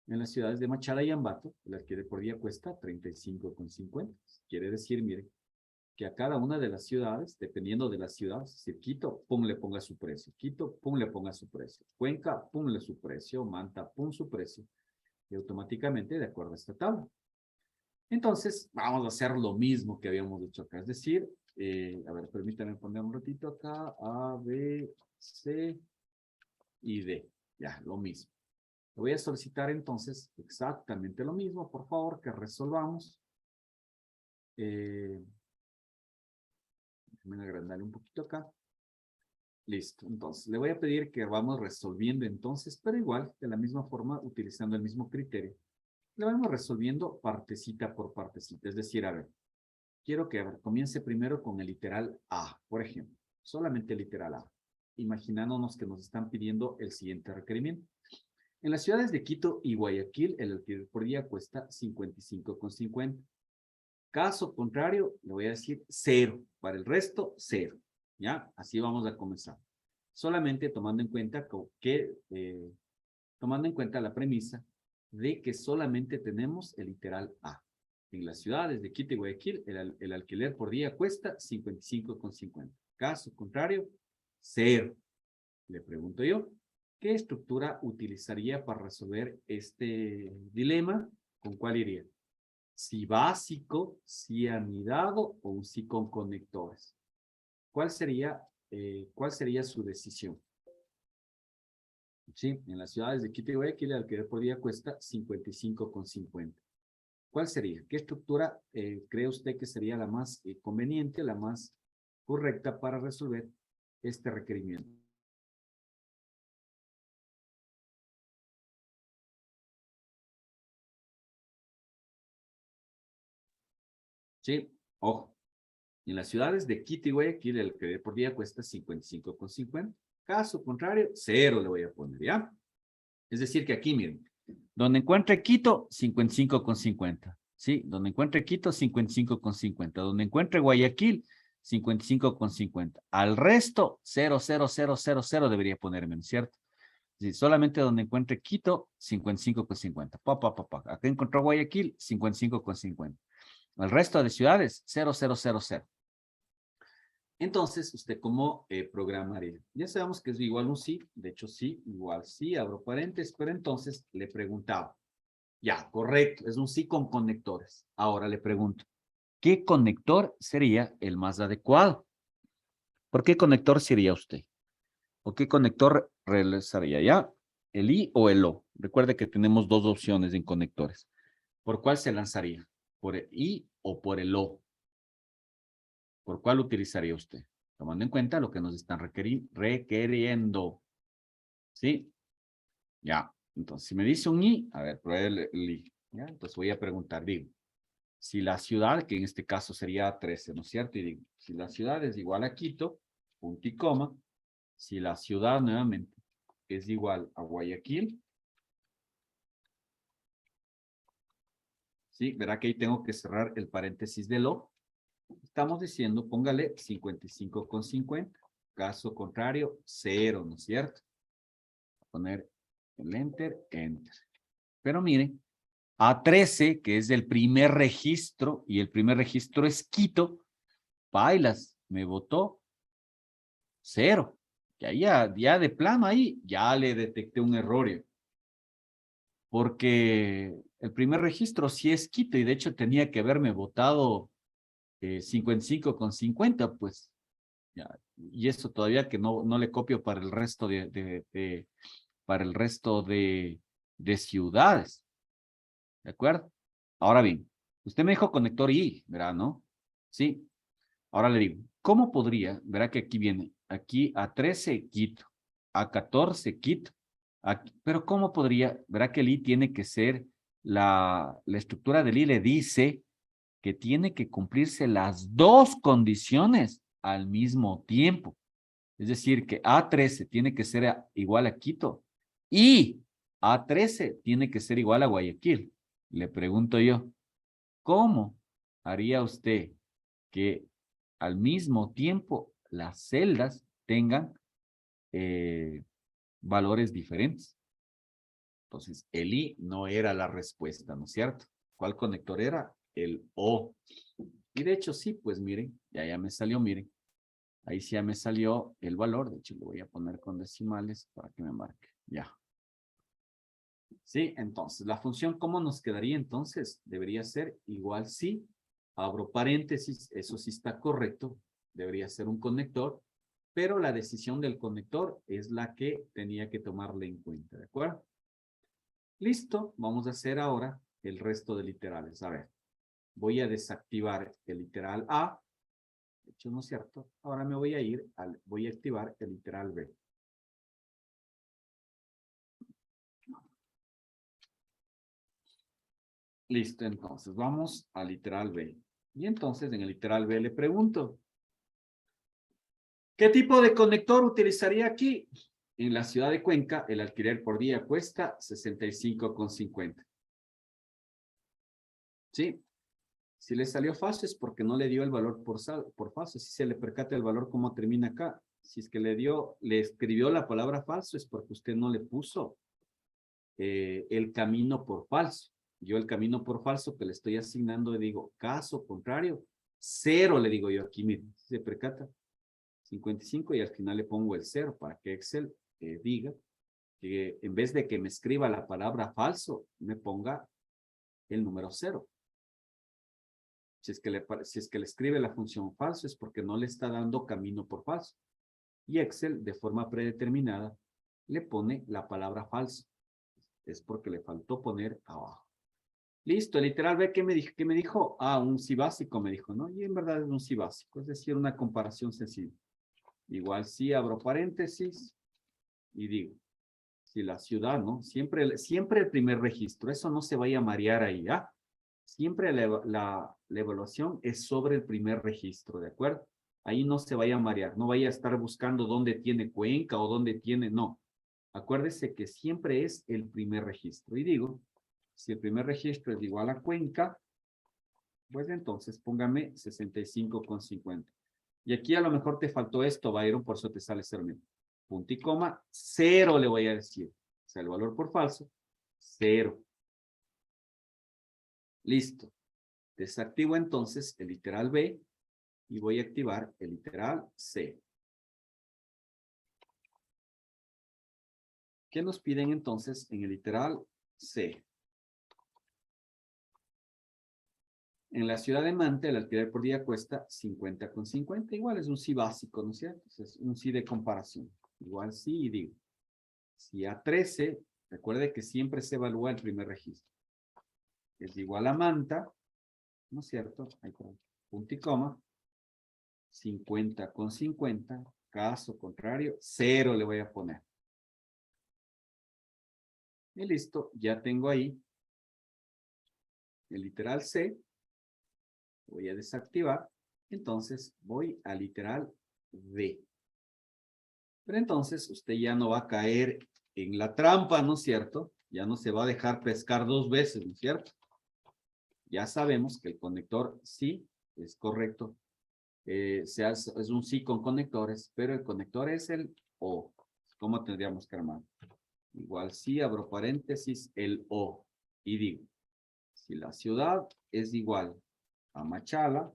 En las ciudades de Machala y Ambato, el alquiler por día cuesta 35,50. Quiere decir, mire, que a cada una de las ciudades, dependiendo de la ciudad, es decir, Quito, pum, le ponga su precio. Quito, pum, le ponga su precio. Cuenca, pum, le su precio. Manta, pum, su precio. Y automáticamente de acuerdo a esta tabla. Entonces, vamos a hacer lo mismo que habíamos dicho acá. Es decir, a ver, permítanme poner un ratito acá. A, B, C y D. Ya, lo mismo. Le voy a solicitar entonces exactamente lo mismo. Por favor, que resolvamos. Déjenme agrandarle un poquito acá. Listo. Entonces, le voy a pedir que vamos resolviendo entonces, pero igual, de la misma forma, utilizando el mismo criterio. Lo vamos resolviendo partecita por partecita. Es decir, a ver, quiero que comience primero con el literal A, por ejemplo. Solamente el literal A. Imaginándonos que nos están pidiendo el siguiente requerimiento. En las ciudades de Quito y Guayaquil, el alquiler por día cuesta 55,50. Caso contrario, le voy a decir 0. Para el resto, 0. ¿Ya? Así vamos a comenzar. Solamente tomando en cuenta tomando en cuenta la premisa de que solamente tenemos el literal A. En las ciudades de Quito y Guayaquil, el alquiler por día cuesta 55,50. Caso contrario, 0. Le pregunto yo, ¿qué estructura utilizaría para resolver este dilema? ¿Con cuál iría? ¿Si básico, si anidado o un si con conectores? ¿Cuál sería su decisión? Sí, en las ciudades de Quito y Guayaquil el alquiler por día cuesta 55,50. ¿Cuál sería? ¿Qué estructura cree usted que sería la más conveniente, la más correcta para resolver este requerimiento? Sí, ojo. En las ciudades de Quito y Guayaquil el alquiler por día cuesta 55,50. Caso contrario, 0 le voy a poner, ¿ya? Es decir que aquí, miren, donde encuentre Quito, 55,50. ¿Sí? Donde encuentre Quito, 55,50. Donde encuentre Guayaquil, 55,50. Al resto, 0,0000 debería ponerme, ¿no es cierto? Sí, solamente donde encuentre Quito, 55,50. Acá encontró Guayaquil, 55,50. El resto de ciudades, 0,000. Entonces, ¿usted cómo programaría? Ya sabemos que es igual un sí, de hecho sí, igual sí, abro paréntesis, pero entonces le preguntaba, ya, correcto, es un sí con conectores. Ahora le pregunto, ¿qué conector sería el más adecuado? ¿Por qué conector sería usted? ¿O qué conector realizaría ya? ¿El I o el O? Recuerde que tenemos dos opciones en conectores. ¿Por cuál se lanzaría? ¿Por el I o por el O? ¿Por cuál utilizaría usted? Tomando en cuenta lo que nos están requiriendo. ¿Sí? Ya. Entonces, si me dice un I, a ver, pruebe el I. ¿Ya? Entonces voy a preguntar, digo, si la ciudad, que en este caso sería 13, ¿no es cierto? Y digo, si la ciudad es igual a Quito, punto y coma, si la ciudad nuevamente es igual a Guayaquil, ¿sí? Verá que ahí tengo que cerrar el paréntesis de lo. Estamos diciendo, póngale 55,50. Caso contrario, 0, ¿no es cierto? Poner el enter. Pero miren, A13, que es el primer registro, y el primer registro es Quito, bailas, me votó 0. Ya de plano ahí, ya le detecté un error. porque el primer registro sí es Quito y de hecho tenía que haberme votado 55,50, pues. Ya, y eso todavía que no le copio para el resto para el resto de ciudades. ¿De acuerdo? Ahora bien, usted me dijo conector I, ¿verdad? ¿No? Sí. Ahora le digo, ¿cómo podría? Verá que aquí viene, aquí a 13 Quito, a 14 Quito, pero ¿cómo podría? Verá que el I tiene que ser, la estructura del I le dice que tiene que cumplirse las dos condiciones al mismo tiempo. Es decir, que A13 tiene que ser igual a Quito y A13 tiene que ser igual a Guayaquil. Le pregunto yo, ¿cómo haría usted que al mismo tiempo las celdas tengan valores diferentes? Entonces, el I no era la respuesta, ¿no es cierto? ¿Cuál conector era? El O. Y de hecho, sí, pues miren, ya me salió, miren. Ahí sí ya me salió el valor. De hecho, lo voy a poner con decimales para que me marque. Ya. Sí, entonces, la función, ¿cómo nos quedaría entonces? Debería ser igual si, abro paréntesis, eso sí está correcto, debería ser un conector, pero la decisión del conector es la que tenía que tomarle en cuenta, ¿de acuerdo? Listo, vamos a hacer ahora el resto de literales. A ver, voy a desactivar el literal A, de hecho no es cierto, ahora me voy a ir, voy a activar el literal B. Listo, entonces vamos al literal B. Y entonces en el literal B le pregunto, ¿qué tipo de conector utilizaría aquí? En la ciudad de Cuenca, el alquiler por día cuesta 65,50. ¿Sí? Si le salió falso es porque no le dio el valor por falso. Si se le percata el valor, ¿cómo termina acá? Si es que le escribió la palabra falso, es porque usted no le puso el camino por falso. Yo el camino por falso que le estoy asignando, le digo, caso contrario, 0 le digo yo aquí, miren, se percata, 55 y al final le pongo el 0 para que Excel diga que en vez de que me escriba la palabra falso, me ponga el número 0. Si es que le escribe la función falso es porque no le está dando camino por falso. Y Excel, de forma predeterminada, le pone la palabra falso. Es porque le faltó poner abajo. Listo, literal, ve qué me dijo. Ah, un sí básico me dijo, ¿no? Y en verdad es un sí básico, es decir, una comparación sencilla. Igual sí abro paréntesis y digo, si la ciudad, ¿no? Siempre el primer registro, eso no se vaya a marear ahí, ¿ah? Siempre la evaluación es sobre el primer registro, ¿de acuerdo? Ahí no se vaya a marear, no vaya a estar buscando dónde tiene Cuenca o dónde tiene, no. Acuérdese que siempre es el primer registro. Y digo, si el primer registro es igual a Cuenca, pues entonces póngame 65,50. Y aquí a lo mejor te faltó esto, Byron, por eso te sale 0. Punto y coma, 0 le voy a decir. O sea, el valor por falso, 0. Listo. Desactivo entonces el literal B y voy a activar el literal C. ¿Qué nos piden entonces en el literal C? En la ciudad de Manta, el alquiler por día cuesta 50,50. Igual es un sí básico, ¿no es cierto? Es un sí de comparación. Igual sí, y digo, si a 13, recuerde que siempre se evalúa el primer registro. Es igual a Manta, ¿no es cierto? Ahí está, punto y coma. 50,50. Caso contrario, 0 le voy a poner. Y listo, ya tengo ahí el literal C. Voy a desactivar. Entonces voy al literal D. Pero entonces usted ya no va a caer en la trampa, ¿no es cierto? Ya no se va a dejar pescar 2 veces, ¿no es cierto? Ya sabemos que el conector sí es correcto. Es un sí con conectores, pero el conector es el O. ¿Cómo tendríamos que armar? Igual sí, abro paréntesis, el O. Y digo, si la ciudad es igual a Machala,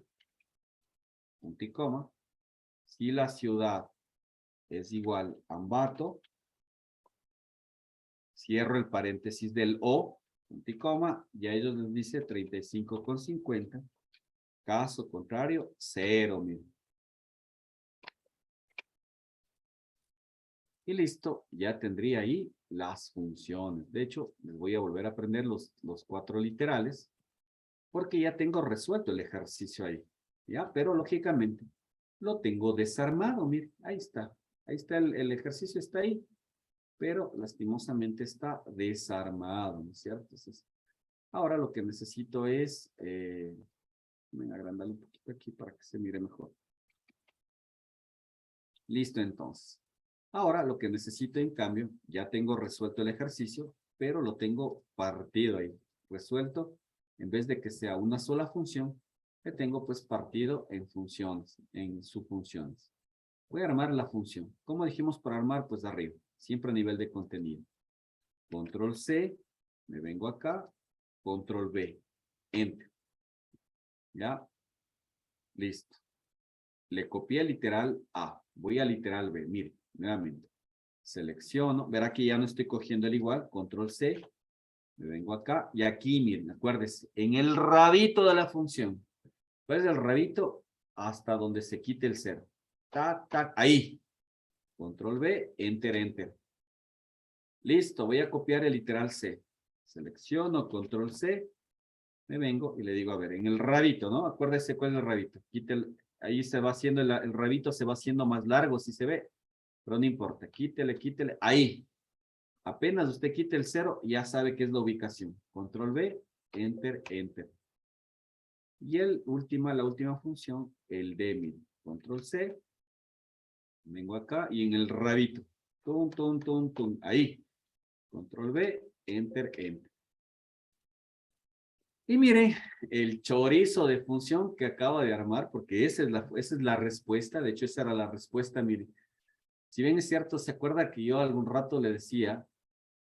punto y coma, si la ciudad es igual a Ambato, cierro el paréntesis del O, punto y coma, y a ellos les dice 35,50. Caso contrario, 0, miren. Y listo, ya tendría ahí las funciones. De hecho, les voy a volver a aprender los 4 literales, porque ya tengo resuelto el ejercicio ahí, ¿ya? Pero lógicamente lo tengo desarmado, miren, ahí está. Ahí está el ejercicio, está ahí, pero lastimosamente está desarmado, ¿no es cierto? Entonces, ahora lo que necesito es, voy a agrandarlo un poquito aquí para que se mire mejor. Listo, entonces. Ahora lo que necesito, en cambio, ya tengo resuelto el ejercicio, pero lo tengo partido ahí, resuelto. En vez de que sea una sola función, le tengo pues partido en funciones, en subfunciones. Voy a armar la función. ¿Cómo dijimos para armar? Pues de arriba, siempre a nivel de contenido. Control C, me vengo acá, Control B, Enter. ¿Ya? Listo. Le copié el literal A, voy a literal B, mire, nuevamente. Selecciono, verá que ya no estoy cogiendo el igual, Control C, me vengo acá, y aquí, miren, acuérdense, en el rabito de la función. ¿Cuál es el rabito? Hasta donde se quite el cero. Tac, tac, ahí. Control B, Enter, Enter. Listo, voy a copiar el literal C. Selecciono, Control C, me vengo y le digo, a ver, en el rabito, ¿no? Acuérdese cuál es el rabito. Ahí se va haciendo, el rabito se va haciendo más largo, si se ve. Pero no importa, quítele, quítele. Ahí. Apenas usted quite el 0, ya sabe qué es la ubicación. Control B, Enter, Enter. Y la última función, el D, Control C. Vengo acá y en el rabito. Tum, tum, tum, tum. Ahí. Control B, Enter, Enter. Y mire, el chorizo de función que acabo de armar, porque esa es la respuesta. De hecho, esa era la respuesta, mire. Si bien es cierto, ¿se acuerda que yo algún rato le decía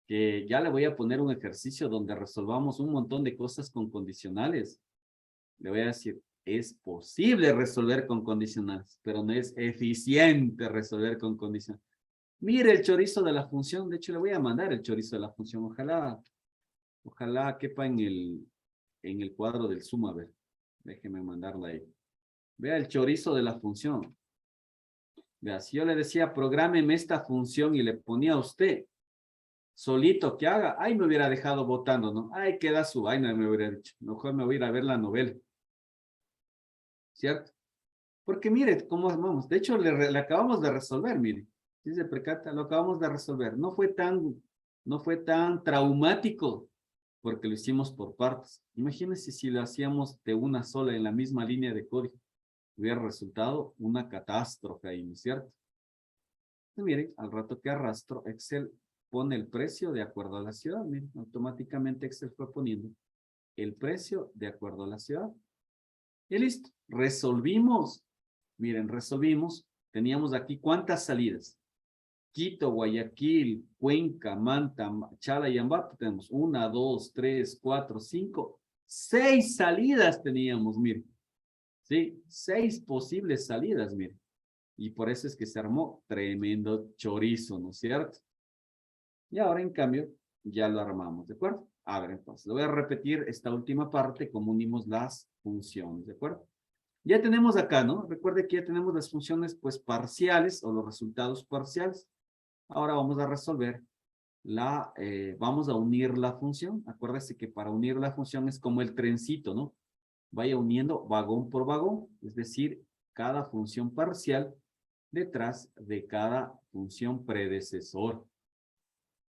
que ya le voy a poner un ejercicio donde resolvamos un montón de cosas con condicionales? Le voy a decir, es posible resolver con condicionales, pero no es eficiente resolver con condicionales. Mire el chorizo de la función, de hecho le voy a mandar el chorizo de la función, ojalá quepa en el cuadro del Zoom, a ver, déjeme mandarla ahí. Vea el chorizo de la función. Vea, si yo le decía, prográmeme esta función y le ponía a usted, solito que haga, ay, me hubiera dejado votando, ¿no? Ay, queda su vaina, me hubiera dicho. Mejor me voy a ir a ver la novela. ¿Cierto? Porque mire cómo vamos. De hecho, le acabamos de resolver, mire. Si se percata, lo acabamos de resolver. No fue tan traumático porque lo hicimos por partes. Imagínense si lo hacíamos de una sola en la misma línea de código. Hubiera resultado una catástrofe ahí, ¿no es cierto? Y miren, al rato que arrastro, Excel pone el precio de acuerdo a la ciudad. Miren, automáticamente Excel fue poniendo el precio de acuerdo a la ciudad. Y listo, resolvimos. Miren, resolvimos. Teníamos aquí ¿cuántas salidas? Quito, Guayaquil, Cuenca, Manta, Chala y Ambato. Tenemos 1, 2, 3, 4, 5, 6 salidas teníamos, miren. ¿Sí? 6 posibles salidas, miren. Y por eso es que se armó tremendo chorizo, ¿no es cierto? Y ahora, en cambio, ya lo armamos, ¿de acuerdo? A ver, entonces, lo voy a repetir esta última parte, como unimos las funciones, ¿de acuerdo? Ya tenemos acá, ¿no? Recuerde que ya tenemos las funciones, pues, parciales o los resultados parciales. Ahora vamos a resolver vamos a unir la función. Acuérdese que para unir la función es como el trencito, ¿no? Vaya uniendo vagón por vagón, es decir, cada función parcial detrás de cada función predecesor.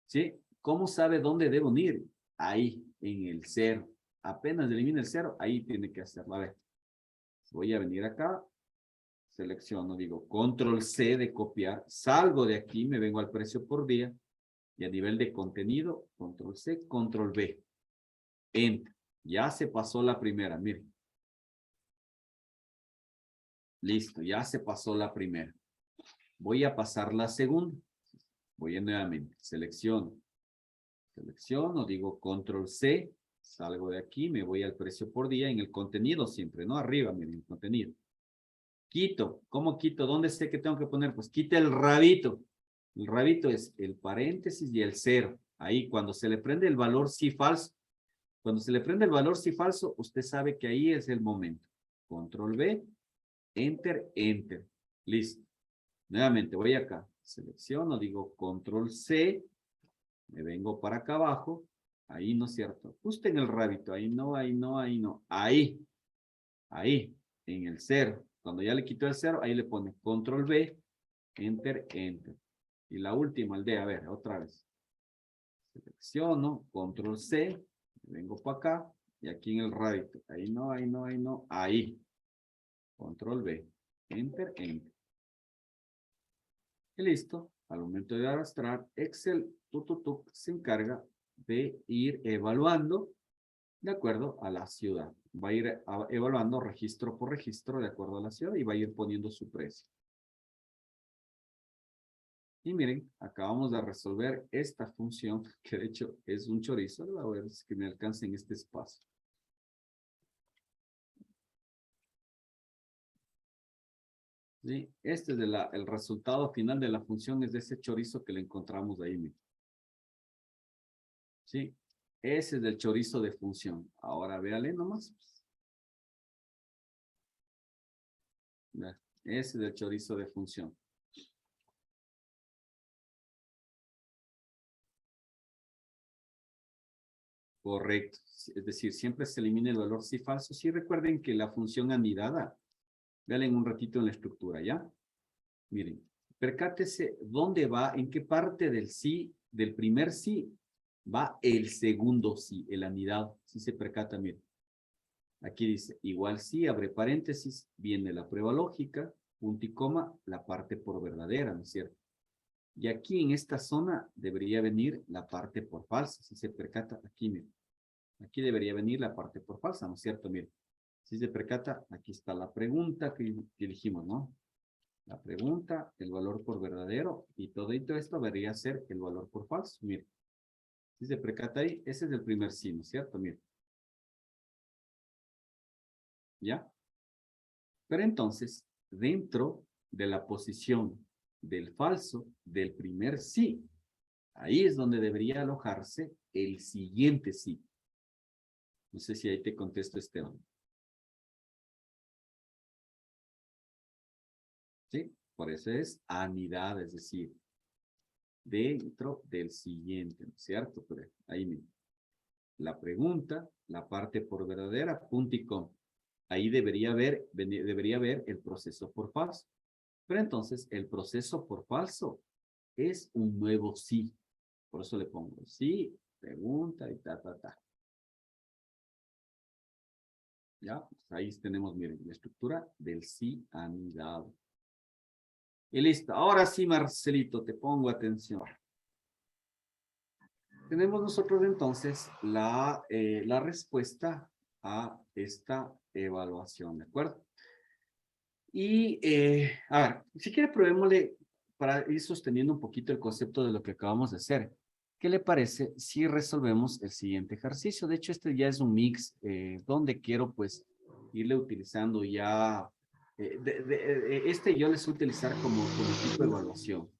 ¿Sí? ¿Cómo sabe dónde debe unir? Ahí, en el 0. Apenas elimina el 0, ahí tiene que hacerlo. A ver, voy a venir acá, selecciono, digo, control C de copiar, salgo de aquí, me vengo al precio por día, y a nivel de contenido, control C, control B. Enter. Ya se pasó la primera, miren. Listo, ya se pasó la primera. Voy a pasar la segunda. Voy a nuevamente, selecciono, digo control C, salgo de aquí, me voy al precio por día en el contenido siempre, ¿no? Arriba, miren, el contenido. Quito, ¿cómo quito? ¿Dónde sé que tengo que poner? Pues quita el rabito. El rabito es el paréntesis y el 0. Ahí, cuando se le prende el valor sí falso, cuando se le prende el valor sí falso, usted sabe que ahí es el momento. Control B, Enter, Enter. Listo. Nuevamente voy acá. Selecciono, digo Control C. Me vengo para acá abajo. Ahí, ¿no es cierto? Justo en el rabito. Ahí no, ahí no, ahí no. Ahí. Ahí. En el 0. Cuando ya le quito el 0, ahí le pone Control B, Enter, Enter. Y la última, el D. A ver, otra vez. Selecciono, Control C. Me vengo para acá. Y aquí en el rabito. Ahí no, ahí no, ahí no. Ahí. Control B. Enter, Enter. Y listo. Al momento de arrastrar, Excel se encarga de ir evaluando de acuerdo a la ciudad. Va a ir evaluando registro por registro de acuerdo a la ciudad y va a ir poniendo su precio. Y miren, acabamos de resolver esta función, que de hecho es un chorizo. A ver si me alcance en este espacio. ¿Sí? Este es el resultado final de la función, es de ese chorizo que le encontramos ahí. Miren. ¿Sí? Ese es el chorizo de función. Ahora véale nomás. Ese es el chorizo de función. Correcto. Es decir, siempre se elimina el valor sí falso. Sí, recuerden que la función anidada, vean un ratito en la estructura, ¿ya? Miren, percátese dónde va, en qué parte del sí, del primer sí, va el segundo sí, el anidado. Si se percata, miren. Aquí dice, igual sí, abre paréntesis, viene la prueba lógica, punto y coma, la parte por verdadera, ¿no es cierto? Y aquí en esta zona debería venir la parte por falsa. Si se percata, aquí, miren. Aquí debería venir la parte por falsa, ¿no es cierto? Miren. Si se percata, aquí está la pregunta que dijimos, ¿no? La pregunta, el valor por verdadero, y todo esto debería ser el valor por falso. Miren. Si se percata ahí, ese es el primer sí, ¿no es cierto? Miren. ¿Ya? Pero entonces, dentro de la posición del falso, del primer sí, ahí es donde debería alojarse el siguiente sí. No sé si ahí te contesto, Esteban. ¿Sí? Por eso es anidad, es decir, dentro del siguiente, ¿no es cierto? Pero ahí mismo. La pregunta, la parte por verdadera, punto y coma. Ahí debería haber el proceso por falso. Pero entonces, el proceso por falso es un nuevo sí. Por eso le pongo sí, pregunta y ta, ta, ta. Ya, pues ahí tenemos, miren, la estructura del sí anidado. Y listo. Ahora sí, Marcelito, te pongo atención. Tenemos nosotros entonces la respuesta a esta evaluación, ¿de acuerdo? Y, a ver, si quiere probémosle para ir sosteniendo un poquito el concepto de lo que acabamos de hacer. ¿Qué le parece si resolvemos el siguiente ejercicio? De hecho, este ya es un mix donde quiero pues irle utilizando ya, este yo les voy a utilizar como tipo de evaluación,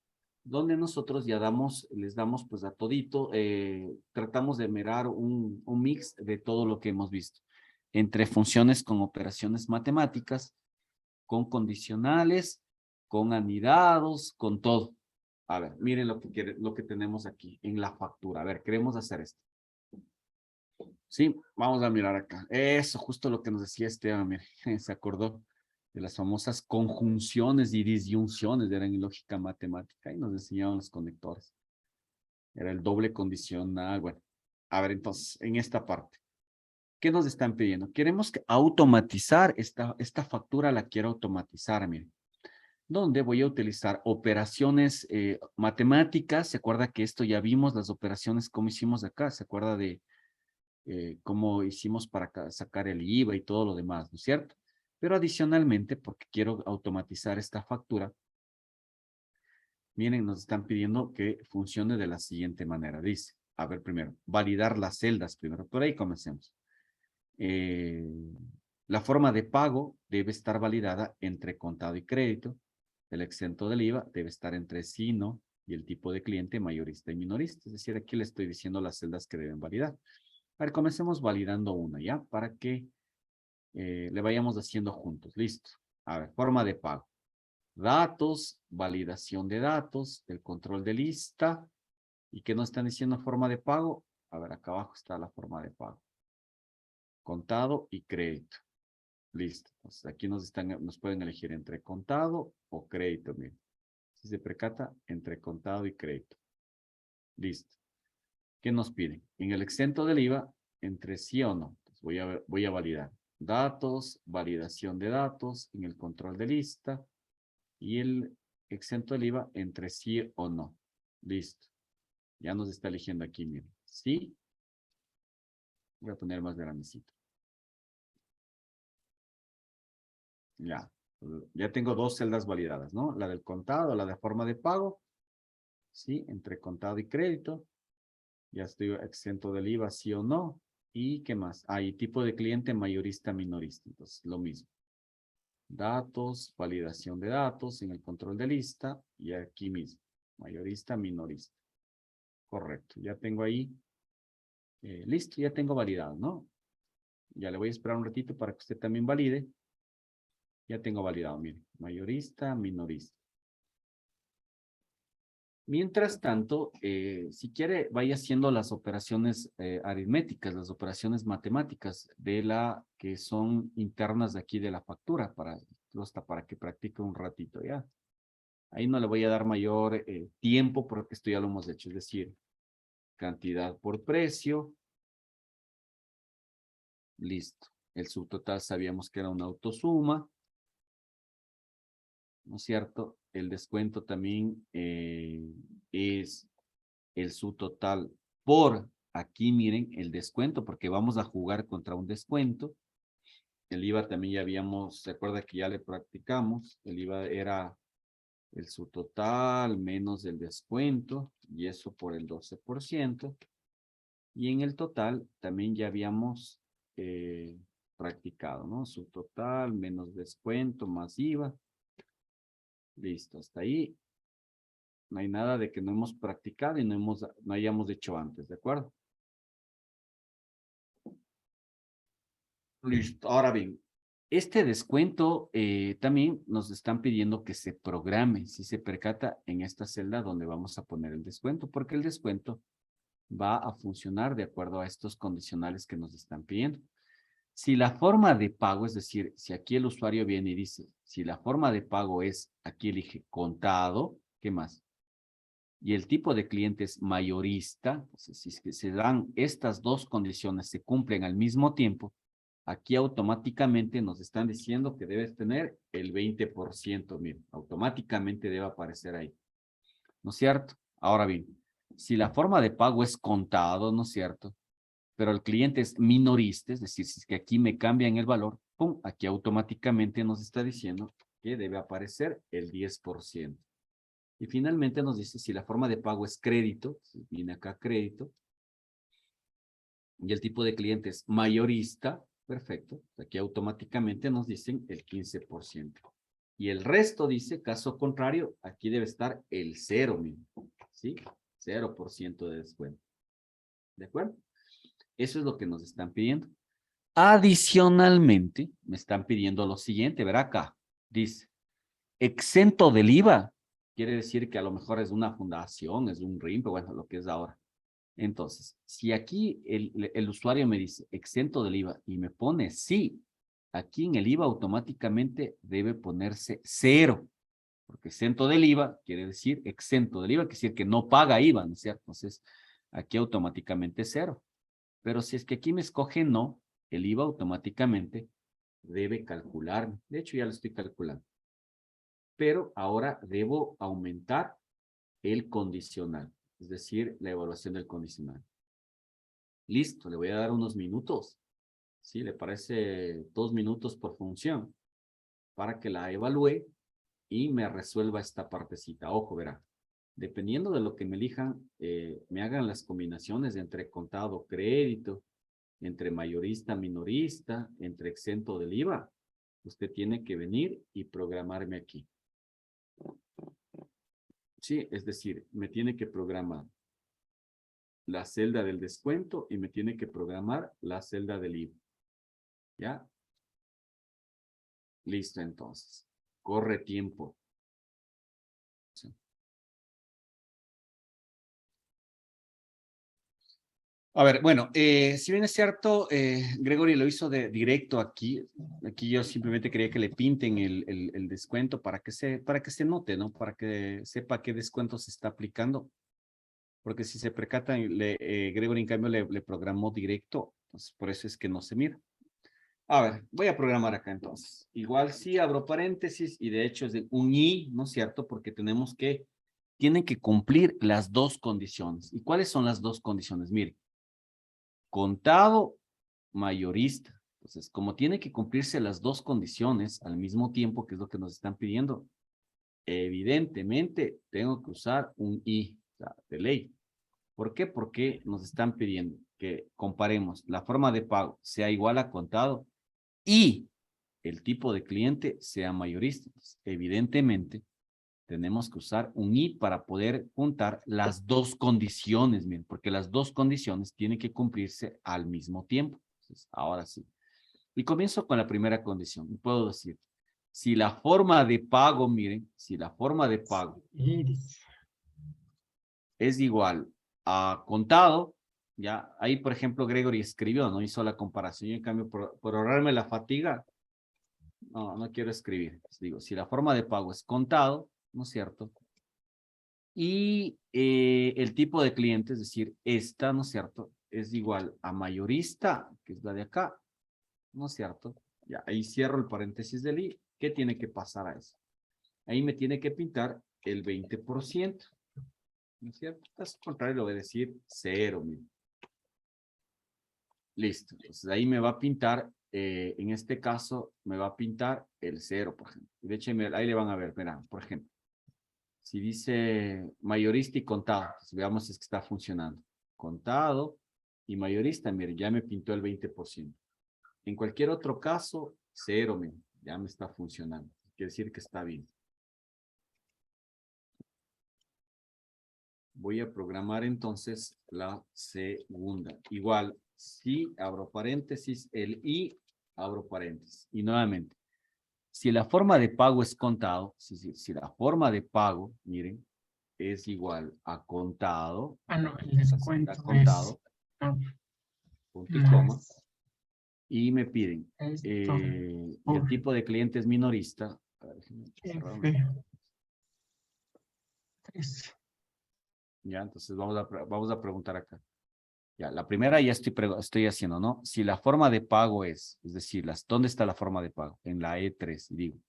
donde nosotros ya les damos pues a todito, tratamos de mirar un mix de todo lo que hemos visto, entre funciones con operaciones matemáticas, con condicionales, con anidados, con todo. A ver, miren lo que tenemos aquí en la factura. A ver, queremos hacer esto. Sí, vamos a mirar acá. Eso, justo lo que nos decía Esteban, mire, se acordó de las famosas conjunciones y disyunciones, eran en lógica matemática y nos enseñaban los conectores. Era el doble condicional, bueno. A ver, entonces, en esta parte, ¿qué nos están pidiendo? Queremos automatizar esta factura, la quiero automatizar, miren. Donde voy a utilizar operaciones matemáticas. ¿Se acuerda que esto ya vimos, las operaciones, cómo hicimos acá? ¿Se acuerda de cómo hicimos para sacar el IVA y todo lo demás, ¿no es cierto? Pero adicionalmente, porque quiero automatizar esta factura, miren, nos están pidiendo que funcione de la siguiente manera. Dice, a ver, primero, validar las celdas primero. Por ahí comencemos. La forma de pago debe estar validada entre contado y crédito. El exento del IVA debe estar entre sí y no. y el tipo de cliente mayorista y minorista. Es decir, aquí le estoy diciendo las celdas que deben validar. A ver, comencemos validando una, ¿ya? Para que le vayamos haciendo juntos. Listo. A ver, forma de pago. Datos, validación de datos, el control de lista. ¿Y qué nos están diciendo forma de pago? A ver, acá abajo está la forma de pago. Contado y crédito. Listo. Entonces, aquí nos pueden elegir entre contado o crédito. Miren. Si se percata, entre contado y crédito. Listo. ¿Qué nos piden? En el exento del IVA, entre sí o no. Entonces, voy a validar. Datos, validación de datos, en el control de lista y el exento del IVA entre sí o no. Listo. Ya nos está eligiendo aquí, miren. Sí. Voy a poner más grandecito. Ya. Ya tengo dos celdas validadas, ¿no? La del contado, la de forma de pago. Sí, entre contado y crédito. Ya estoy exento del IVA, sí o no. ¿Y qué más? Ah, y tipo de cliente mayorista, minorista. Entonces, lo mismo. Datos, validación de datos en el control de lista y aquí mismo. Mayorista, minorista. Correcto. Ya tengo ahí. Listo, ya tengo validado, ¿no? Ya le voy a esperar un ratito para que usted también valide. Ya tengo validado, mire. Mayorista, minorista. Mientras tanto, si quiere, vaya haciendo las operaciones aritméticas, las operaciones matemáticas de la que son internas de aquí de la factura, hasta para que practique un ratito, ¿ya? Ahí no le voy a dar mayor tiempo porque esto ya lo hemos hecho, es decir, cantidad por precio, listo. El subtotal sabíamos que era una autosuma, ¿no es cierto? El descuento también es el subtotal por, aquí miren, el descuento, porque vamos a jugar contra un descuento. El IVA también ya habíamos, se acuerda que ya le practicamos, el IVA era el subtotal menos el descuento, y eso por el 12%. Y en el total también ya habíamos practicado, ¿no? Subtotal menos descuento más IVA. Listo, hasta ahí. No hay nada de que no hemos practicado y no hayamos hecho antes, ¿de acuerdo? Listo. Ahora bien, este descuento también nos están pidiendo que se programe, si se percata, en esta celda donde vamos a poner el descuento, porque el descuento va a funcionar de acuerdo a estos condicionales que nos están pidiendo. Si la forma de pago, es decir, si aquí el usuario viene y dice, si la forma de pago es, aquí elige contado, ¿qué más? Y el tipo de cliente es mayorista, entonces, si es que se dan estas dos condiciones, se cumplen al mismo tiempo, aquí automáticamente nos están diciendo que debes tener el 20%, miren, automáticamente debe aparecer ahí, ¿no es cierto? Ahora bien, si la forma de pago es contado, ¿no es cierto? Pero el cliente es minorista, es decir, si es que aquí me cambian el valor, ¡pum! Aquí automáticamente nos está diciendo que debe aparecer el 10%. Y finalmente nos dice si la forma de pago es crédito, viene acá crédito, y el tipo de cliente es mayorista, perfecto, aquí automáticamente nos dicen el 15%. Y el resto dice, caso contrario, aquí debe estar el 0, ¿sí? 0% de descuento. ¿De acuerdo? Eso es lo que nos están pidiendo. Adicionalmente, me están pidiendo lo siguiente, verá acá, dice, exento del IVA, quiere decir que a lo mejor es una fundación, es un RIM, pero bueno, lo que es ahora. Entonces, si aquí el usuario me dice exento del IVA y me pone sí, aquí en el IVA automáticamente debe ponerse 0, porque exento del IVA quiere decir exento del IVA, quiere decir que no paga IVA, ¿no es cierto? Entonces, aquí automáticamente 0. Pero si es que aquí me escoge no, el IVA automáticamente debe calcular. De hecho, ya lo estoy calculando. Pero ahora debo aumentar el condicional, es decir, la evaluación del condicional. Listo, le voy a dar unos minutos. ¿Sí? ¿Le parece 2 minutos por función? Para que la evalúe y me resuelva esta partecita. Ojo, verá. Dependiendo de lo que me elijan, me hagan las combinaciones entre contado crédito, entre mayorista minorista, entre exento del IVA. Usted tiene que venir y programarme aquí. Sí, es decir, me tiene que programar la celda del descuento y me tiene que programar la celda del IVA. ¿Ya? Listo, entonces. Corre tiempo. Sí. A ver, bueno, si bien es cierto, Gregory lo hizo de directo aquí. Aquí yo simplemente quería que le pinten el descuento para que se note, ¿no? Para que sepa qué descuento se está aplicando. Porque si se percatan, Gregory en cambio le programó directo, entonces por eso es que no se mira. A ver, voy a programar acá entonces. Igual sí abro paréntesis y de hecho es de un y, ¿no es cierto? Porque tienen que cumplir las dos condiciones. ¿Y cuáles son las dos condiciones? Mire, contado, mayorista. Entonces, como tiene que cumplirse las dos condiciones al mismo tiempo, que es lo que nos están pidiendo, evidentemente tengo que usar un y, o sea, de ley. ¿Por qué? Porque nos están pidiendo que comparemos la forma de pago sea igual a contado y el tipo de cliente sea mayorista. Entonces, evidentemente, tenemos que usar un y para poder juntar las dos condiciones, miren, porque las dos condiciones tienen que cumplirse al mismo tiempo. Entonces, ahora sí. Y comienzo con la primera condición. Y puedo decir, si la forma de pago, miren, si la forma de pago es igual a contado, ya, ahí por ejemplo Gregory escribió, no hizo la comparación, y en cambio por ahorrarme la fatiga, no quiero escribir. Entonces, digo, si la forma de pago es contado, ¿no es cierto? Y el tipo de cliente, es decir, esta, ¿no es cierto? Es igual a mayorista, que es la de acá, ¿no es cierto? Ya, ahí cierro el paréntesis del i. ¿Qué tiene que pasar a eso? Ahí me tiene que pintar el 20%, ¿no es cierto? Caso contrario, le voy a decir 0. Listo. Entonces ahí me va a pintar, en este caso, me va a pintar el 0, por ejemplo. De hecho, ahí le van a ver, verán, por ejemplo. Si dice mayorista y contado, pues veamos si es que está funcionando. Contado y mayorista, mire, ya me pintó el 20%. En cualquier otro caso, 0, mire, ya me está funcionando. Quiere decir que está bien. Voy a programar entonces la segunda. Igual, si abro paréntesis, el y, abro paréntesis. Y nuevamente, si la forma de pago es contado, si la forma de pago, miren, es igual a contado, Ah, no, el está descuento es contado, punto y coma, más y me piden, esto y el por tipo de cliente es minorista. A ver, déjenme cerrar una cosa. F3. Ya, entonces vamos a preguntar acá. Ya, la primera ya estoy haciendo, ¿no? Si la forma de pago es decir, ¿dónde está la forma de pago? En la E3, digo.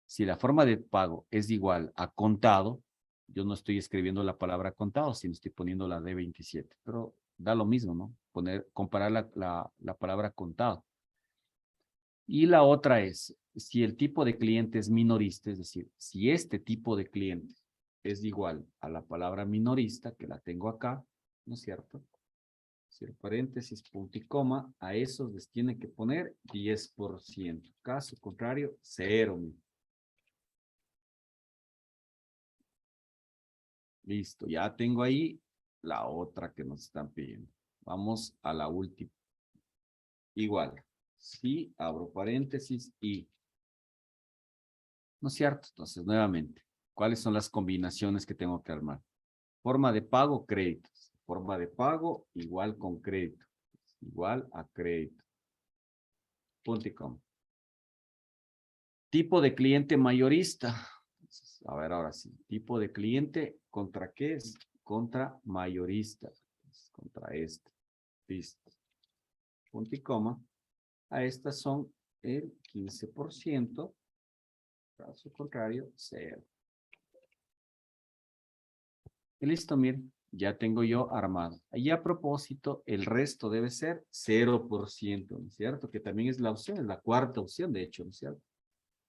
Si la forma de pago es igual a contado, yo no estoy escribiendo la palabra contado, sino estoy poniendo la D27, pero da lo mismo, ¿no? Comparar la palabra contado. Y la otra es, si el tipo de cliente es minorista, es decir, si este tipo de cliente es igual a la palabra minorista, que la tengo acá, ¿no es cierto? Cierro paréntesis, punto y coma, a esos les tiene que poner 10%. Caso contrario, 0. Listo, ya tengo ahí la otra que nos están pidiendo. Vamos a la última. Igual, si abro paréntesis y, ¿no es cierto? Entonces, nuevamente, ¿cuáles son las combinaciones que tengo que armar? Forma de pago, créditos. Forma de pago igual con crédito. Igual a crédito. Punto y coma. Tipo de cliente mayorista. Entonces, a ver, ahora sí. Tipo de cliente, ¿contra qué es? Contra mayorista. Entonces, contra este. Listo. Punto y coma. A estas son el 15%. Caso contrario, 0. Y listo, miren. Ya tengo yo armado. Y a propósito, el resto debe ser 0%, ¿no es cierto? Que también es la opción, es la cuarta opción, de hecho, ¿no es cierto?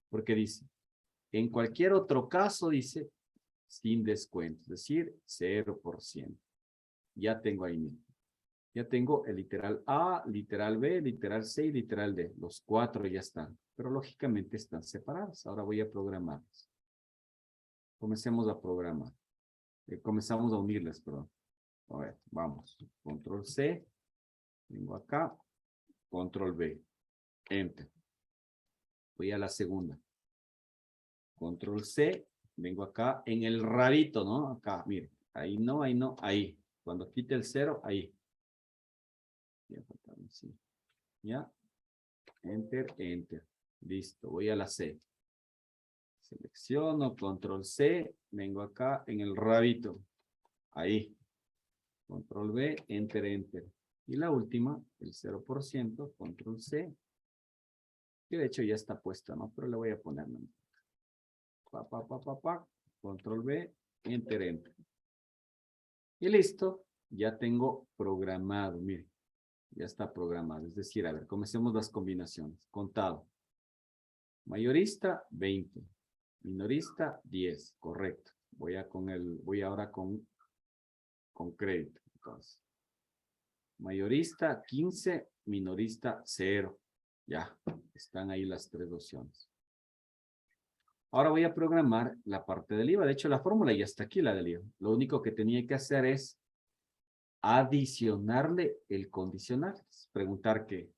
Porque dice, en cualquier otro caso, dice, sin descuento, es decir, 0%. Ya tengo ahí mismo. Ya tengo el literal A, literal B, literal C y literal D. Los 4 ya están, pero lógicamente están separados. Ahora voy a programarlos. Comencemos a programar. Comenzamos a unirlas, perdón. A ver, vamos. Control C. Vengo acá. Control B. Enter. Voy a la segunda. Control C. Vengo acá en el rabito, ¿no? Acá, mire. Ahí no, ahí no, ahí. Cuando quite el 0, ahí. Ya, sí. Ya. Enter, enter. Listo. Voy a la C. Selecciono, control C, vengo acá en el rabito. Ahí. Control B, enter, enter. Y la última, el 0%, control C. Que de hecho ya está puesta, ¿no? Pero le voy a poner. ¿No? Control B, enter, enter. Y listo. Ya tengo programado, mire. Ya está programado. Es decir, a ver, comencemos las combinaciones. Contado. Mayorista, 20. Minorista, 10. Correcto. Voy ahora con crédito. Entonces, mayorista, 15. Minorista, 0. Ya, están ahí las tres opciones. Ahora voy a programar la parte del IVA. De hecho, la fórmula ya está aquí, la del IVA. Lo único que tenía que hacer es adicionarle el condicional. Preguntar que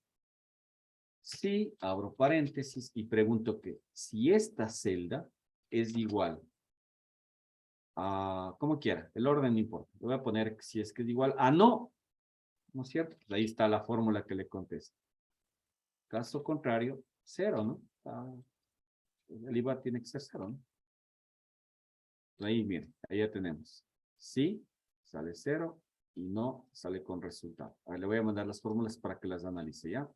si, abro paréntesis y pregunto que si esta celda es igual a, como quiera, el orden no importa. Le voy a poner si es que es igual a no, ¿no es cierto? Pues ahí está la fórmula que le contesta. Caso contrario, 0, ¿no? El IVA tiene que ser 0, ¿no? Ahí, miren, ahí ya tenemos. Sí, sale 0 y no sale con resultado. Ahora le voy a mandar las fórmulas para que las analice, ¿ya?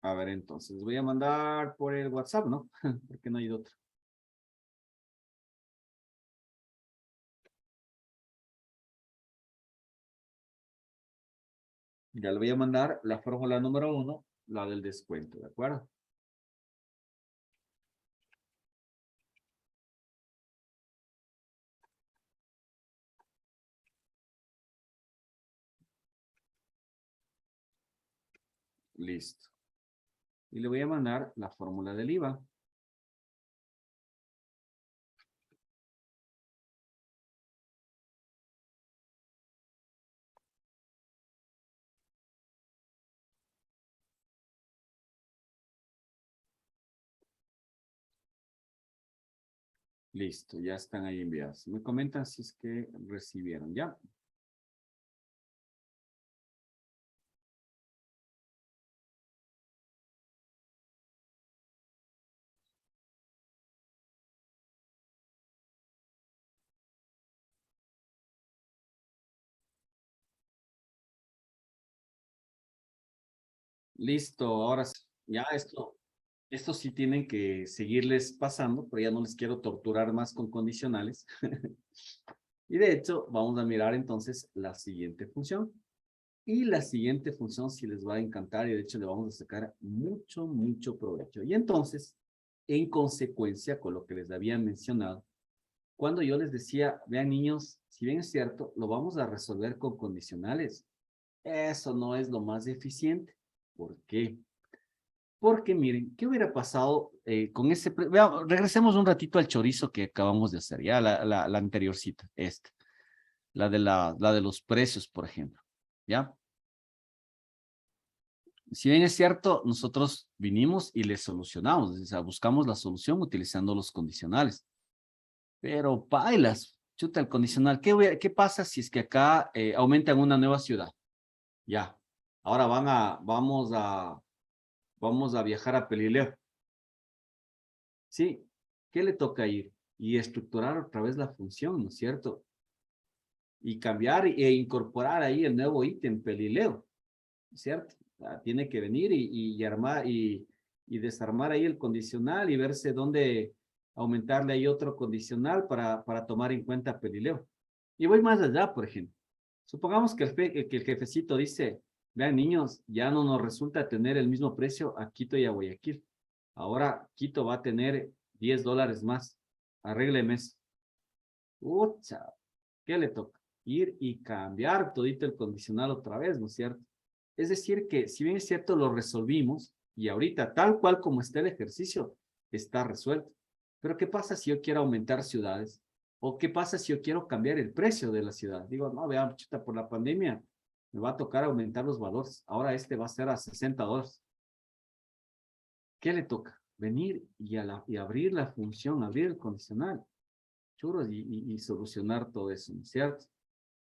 A ver, entonces, voy a mandar por el WhatsApp, ¿no? Porque no hay otro. Ya le voy a mandar la fórmula número 1, la del descuento, ¿de acuerdo? Listo. Y le voy a mandar la fórmula del IVA. Listo, ya están ahí enviados. Me comentan si es que recibieron, ¿ya? Listo, ahora ya esto sí tienen que seguirles pasando, pero ya no les quiero torturar más con condicionales. Y de hecho, vamos a mirar entonces la siguiente función. Y la siguiente función sí les va a encantar y de hecho le vamos a sacar mucho, mucho provecho. Y entonces, en consecuencia con lo que les había mencionado, cuando yo les decía, vean niños, si bien es cierto, lo vamos a resolver con condicionales, eso no es lo más eficiente. ¿Por qué? Porque miren, ¿qué hubiera pasado con ese? Regresemos un ratito al chorizo que acabamos de hacer, ya la anteriorcita, la de los precios, por ejemplo, ¿ya? Si bien es cierto, nosotros vinimos y le solucionamos, o sea, buscamos la solución utilizando los condicionales. Pero bailas, chuta el condicional. ¿Qué pasa si es que acá aumentan una nueva ciudad? Ya. Ahora vamos a viajar a Pelileo. Sí. ¿Qué le toca ir? Y estructurar otra vez la función, ¿no es cierto? Y cambiar e incorporar ahí el nuevo ítem Pelileo, ¿cierto? Tiene que venir y armar y desarmar ahí el condicional y verse dónde aumentarle ahí otro condicional para tomar en cuenta Pelileo. Y voy más allá, por ejemplo. Supongamos que el jefecito dice, vean niños, ya no nos resulta tener el mismo precio a Quito y a Guayaquil. Ahora Quito va a tener $10 más. Arrégleme eso. Ucha, ¿qué le toca? Ir y cambiar todito el condicional otra vez, ¿no es cierto? Es decir que, si bien es cierto, lo resolvimos y ahorita, tal cual como está el ejercicio, está resuelto. Pero ¿qué pasa si yo quiero aumentar ciudades? ¿O qué pasa si yo quiero cambiar el precio de la ciudad? Digo, no, vean, chuta, por la pandemia me va a tocar aumentar los valores. Ahora este va a ser a $60. ¿Qué le toca? Venir y abrir la función, abrir el condicional, churros, y solucionar todo eso, ¿no es cierto?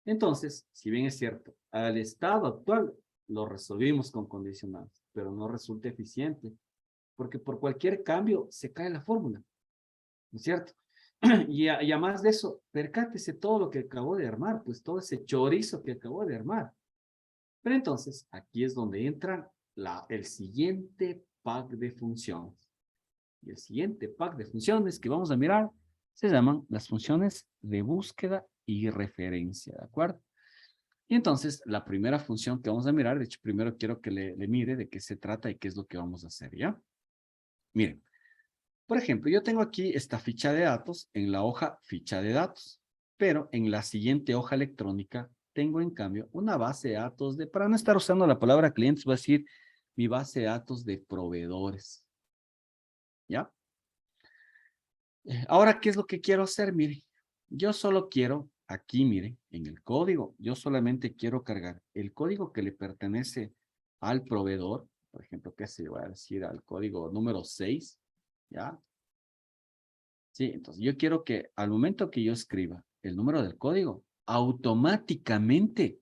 Entonces, si bien es cierto, al estado actual lo resolvimos con condicionales, pero no resulta eficiente, porque por cualquier cambio se cae la fórmula, ¿no es cierto? Y a más de eso, percátese todo lo que acabó de armar, pues todo ese chorizo que acabó de armar. Pero entonces, aquí es donde entra el siguiente pack de funciones. Y el siguiente pack de funciones que vamos a mirar se llaman las funciones de búsqueda y referencia, ¿de acuerdo? Y entonces, la primera función que vamos a mirar, de hecho, primero quiero que le mire de qué se trata y qué es lo que vamos a hacer, ¿ya? Miren, por ejemplo, yo tengo aquí esta ficha de datos en la hoja ficha de datos, pero en la siguiente hoja electrónica tengo en cambio una base de datos de, para no estar usando la palabra clientes, voy a decir mi base de datos de proveedores, ¿ya? Ahora, ¿qué es lo que quiero hacer? Mire, yo solo quiero, aquí mire, en el código, yo solamente quiero cargar el código que le pertenece al proveedor, por ejemplo, ¿qué se va a decir? Al código número 6, ¿ya? Sí, entonces yo quiero que al momento que yo escriba el número del código, automáticamente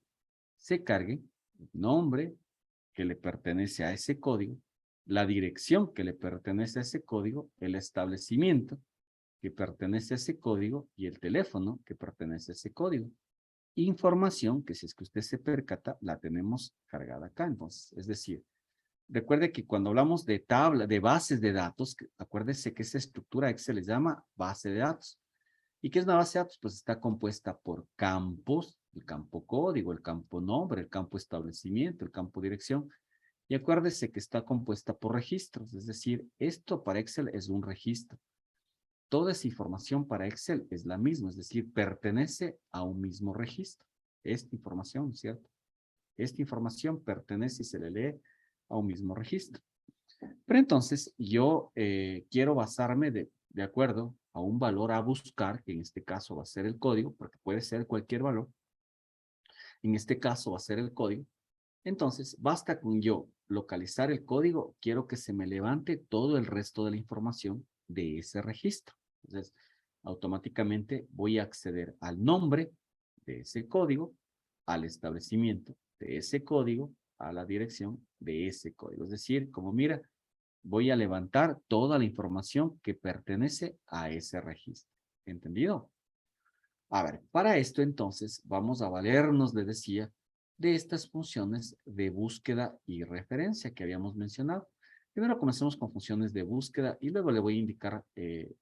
se cargue el nombre que le pertenece a ese código, la dirección que le pertenece a ese código, el establecimiento que pertenece a ese código y el teléfono que pertenece a ese código. Información que si es que usted se percata, la tenemos cargada acá. Entonces, es decir, recuerde que cuando hablamos de tabla, de bases de datos, acuérdese que esa estructura Excel se llama base de datos. ¿Y qué es una base de datos? Pues está compuesta por campos, el campo código, el campo nombre, el campo establecimiento, el campo dirección. Y acuérdese que está compuesta por registros, es decir, esto para Excel es un registro. Toda esa información para Excel es la misma, es decir, pertenece a un mismo registro. Esta información, ¿cierto? Esta información pertenece y se le lee a un mismo registro. Pero entonces yo quiero basarme de acuerdo a un valor a buscar, que en este caso va a ser el código, porque puede ser cualquier valor. En este caso va a ser el código. Entonces, basta con yo localizar el código, quiero que se me levante todo el resto de la información de ese registro. Entonces, automáticamente voy a acceder al nombre de ese código, al establecimiento de ese código, a la dirección de ese código. Es decir, como mira, voy a levantar toda la información que pertenece a ese registro. ¿Entendido? A ver, para esto entonces vamos a valernos, le decía, de estas funciones de búsqueda y referencia que habíamos mencionado. Primero comencemos con funciones de búsqueda y luego le voy a indicar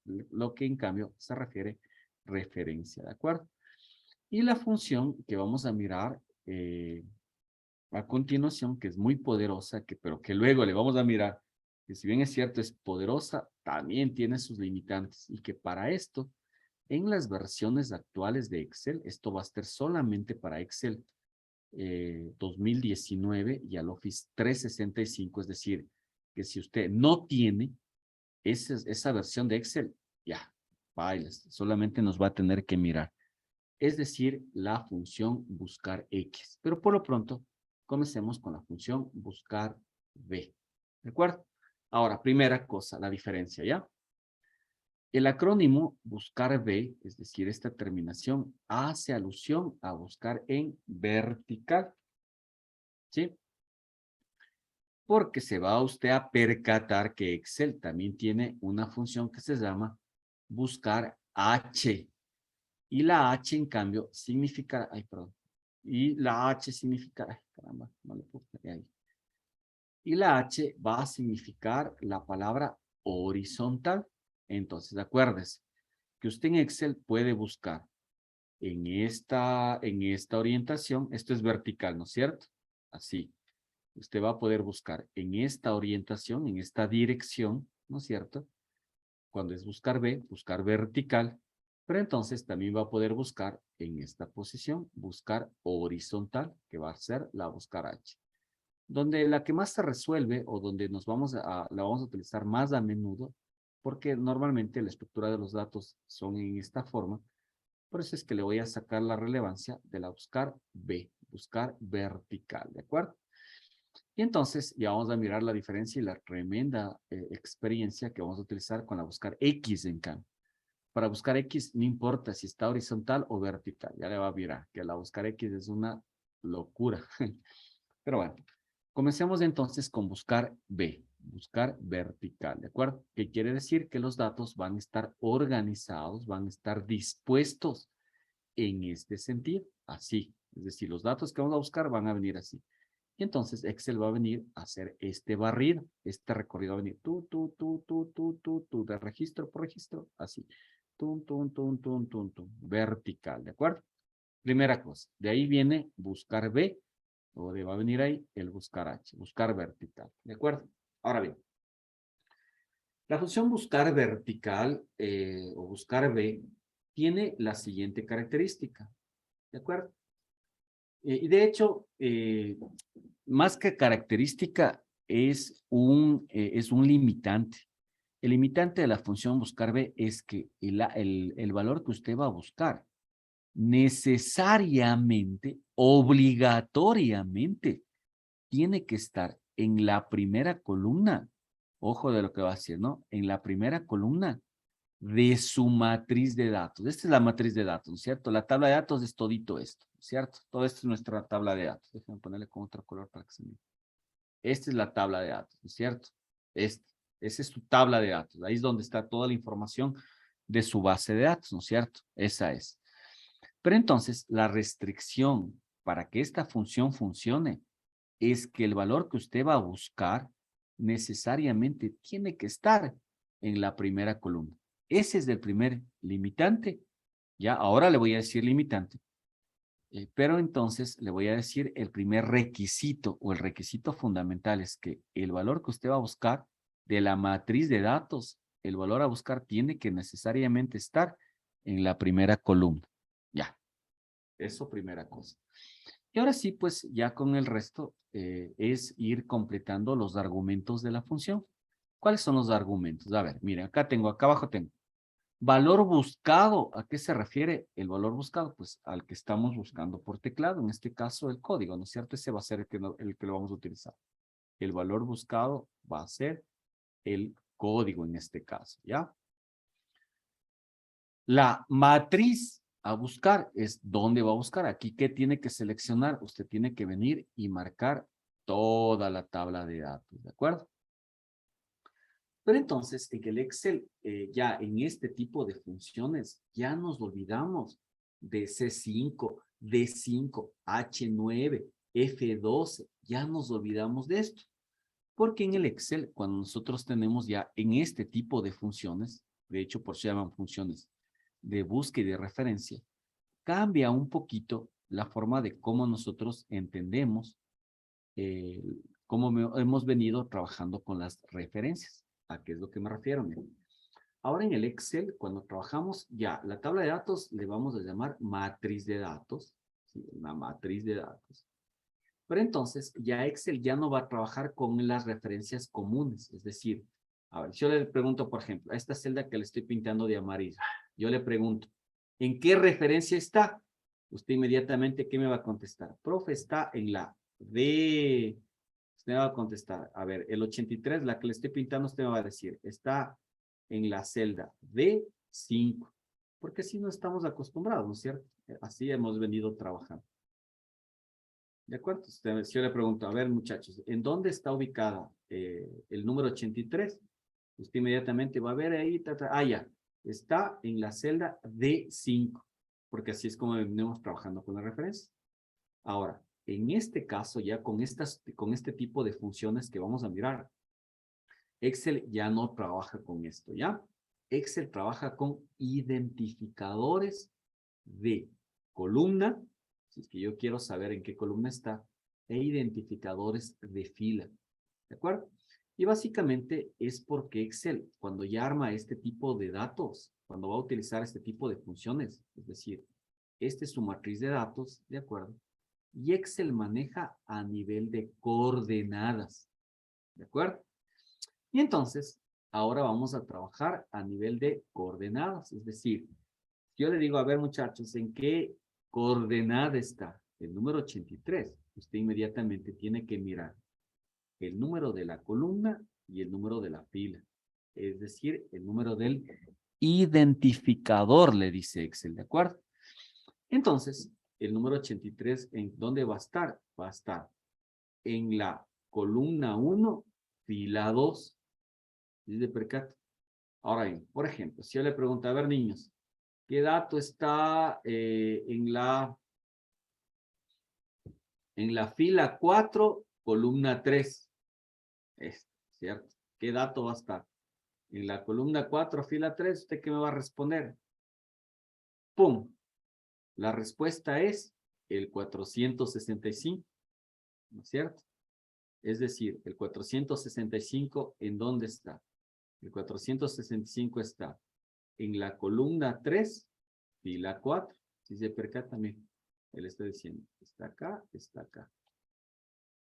lo que en cambio se refiere referencia, ¿de acuerdo? Y la función que vamos a mirar a continuación, que es muy poderosa, pero que luego le vamos a mirar, que si bien es cierto es poderosa, también tiene sus limitantes y que para esto en las versiones actuales de Excel, esto va a ser solamente para Excel 2019 y al Office 365, es decir, que si usted no tiene esa versión de Excel, ya, bailes, solamente nos va a tener que mirar. Es decir, la función buscar X. Pero por lo pronto, comencemos con la función buscar B. ¿De acuerdo? Ahora, primera cosa, la diferencia, ¿ya? El acrónimo buscar B, es decir, esta terminación, hace alusión a buscar en vertical. ¿Sí? Porque se va usted a percatar que Excel también tiene una función que se llama buscar H. Y la H, en cambio, significa, ay, perdón. Y la H significa, ay, caramba, no le puse ahí. Y la H va a significar la palabra horizontal. Entonces, acuérdese que usted en Excel puede buscar en esta orientación, esto es vertical, ¿no es cierto? Así. Usted va a poder buscar en esta orientación, en esta dirección, ¿no es cierto? Cuando es buscar B, buscar vertical, pero entonces también va a poder buscar en esta posición, buscar horizontal, que va a ser la buscar H. Donde la que más se resuelve o donde la vamos a utilizar más a menudo, porque normalmente la estructura de los datos son en esta forma. Por eso es que le voy a sacar la relevancia de la buscar B, buscar vertical, ¿de acuerdo? Y entonces ya vamos a mirar la diferencia y la tremenda experiencia que vamos a utilizar con la buscar X en cambio. Para buscar X no importa si está horizontal o vertical, ya le va a mirar que la buscar X es una locura. Pero bueno, comencemos entonces con buscar B, buscar vertical, ¿de acuerdo? Que quiere decir que los datos van a estar organizados, van a estar dispuestos en este sentido, así. Es decir, los datos que vamos a buscar van a venir así. Y entonces Excel va a venir a hacer este barrido, este recorrido va a venir de registro por registro, así. Vertical, ¿de acuerdo? Primera cosa, de ahí viene buscar B, o de va a venir ahí el buscar H, buscar vertical, ¿de acuerdo? Ahora bien, la función buscar vertical o buscar B tiene la siguiente característica, ¿de acuerdo? Y de hecho, más que característica, es un limitante. El limitante de la función buscar B es que el valor que usted va a buscar necesariamente, obligatoriamente, tiene que estar en la primera columna. Ojo de lo que va a decir, ¿no? En la primera columna de su matriz de datos. Esta es la matriz de datos, ¿no es cierto? La tabla de datos es todito esto, ¿cierto? Todo esto es nuestra tabla de datos. Déjenme ponerle con otro color para que se mire. Esta es la tabla de datos, ¿no es cierto? Esa es su tabla de datos. Ahí es donde está toda la información de su base de datos, ¿no es cierto? Esa es. Pero entonces, la restricción para que esta función funcione es que el valor que usted va a buscar necesariamente tiene que estar en la primera columna. Ese es el primer limitante. Ya, ahora le voy a decir limitante. Pero entonces le voy a decir el primer requisito o el requisito fundamental es que el valor que usted va a buscar de la matriz de datos, el valor a buscar tiene que necesariamente estar en la primera columna. Ya, eso primera cosa. Y ahora sí, pues ya con el resto es ir completando los argumentos de la función. ¿Cuáles son los argumentos? A ver, miren, acá abajo tengo. Valor buscado, ¿a qué se refiere el valor buscado? Pues al que estamos buscando por teclado, en este caso el código, ¿no es cierto? Ese va a ser el que lo vamos a utilizar. El valor buscado va a ser el código en este caso, ¿ya? La matriz a buscar es dónde va a buscar. Aquí, ¿qué tiene que seleccionar? Usted tiene que venir y marcar toda la tabla de datos, ¿de acuerdo? Pero entonces, en el Excel, ya en este tipo de funciones, ya nos olvidamos de C5, D5, H9, F12, ya nos olvidamos de esto. Porque en el Excel, cuando nosotros tenemos ya en este tipo de funciones, de hecho, por eso se llaman funciones de búsqueda y de referencia, cambia un poquito la forma de cómo nosotros entendemos cómo hemos venido trabajando con las referencias. ¿A qué es lo que me refiero? Miren. Ahora en el Excel, cuando trabajamos ya la tabla de datos, le vamos a llamar matriz de datos, ¿sí? Una matriz de datos. Pero entonces ya Excel ya no va a trabajar con las referencias comunes, es decir, a ver, yo le pregunto, por ejemplo, a esta celda que le estoy pintando de amarillo, yo le pregunto, ¿en qué referencia está? Usted inmediatamente, ¿qué me va a contestar? Profe, está en la D. Usted me va a contestar, a ver, el 83, la que le estoy pintando, usted me va a decir, está en la celda D5, porque así no estamos acostumbrados, ¿no es cierto? Así hemos venido trabajando. ¿De acuerdo? Usted, si yo le pregunto, a ver, muchachos, ¿en dónde está ubicada el número 83? Usted inmediatamente va a ver ahí, ya, está en la celda D5, porque así es como venimos trabajando con la referencia. Ahora, en este caso, ya con este tipo de funciones que vamos a mirar, Excel ya no trabaja con esto, ¿ya? Excel trabaja con identificadores de columna, si es que yo quiero saber en qué columna está, e identificadores de fila, ¿de acuerdo? Y básicamente es porque Excel, cuando ya arma este tipo de datos, cuando va a utilizar este tipo de funciones, es decir, esta es su matriz de datos, ¿de acuerdo? Y Excel maneja a nivel de coordenadas, ¿de acuerdo? Y entonces, ahora vamos a trabajar a nivel de coordenadas. Es decir, yo le digo, a ver muchachos, ¿en qué coordenada está? El número 83. Usted inmediatamente tiene que mirar el número de la columna y el número de la fila. Es decir, el número del identificador, le dice Excel, ¿de acuerdo? Entonces, el número 83, ¿en dónde va a estar? Va a estar en la columna 1, fila 2. ¿Sí se percata? Ahora bien, por ejemplo, si yo le pregunto, a ver, niños, ¿qué dato está en la fila 4, columna 3? ¿Cierto? ¿Qué dato va a estar? En la columna 4, fila 3, ¿usted qué me va a responder? ¡Pum! La respuesta es el 465, ¿no es cierto? Es decir, el 465, ¿en dónde está? El 465 está en la columna 3, fila 4. Si se percata también, él está diciendo, está acá, está acá.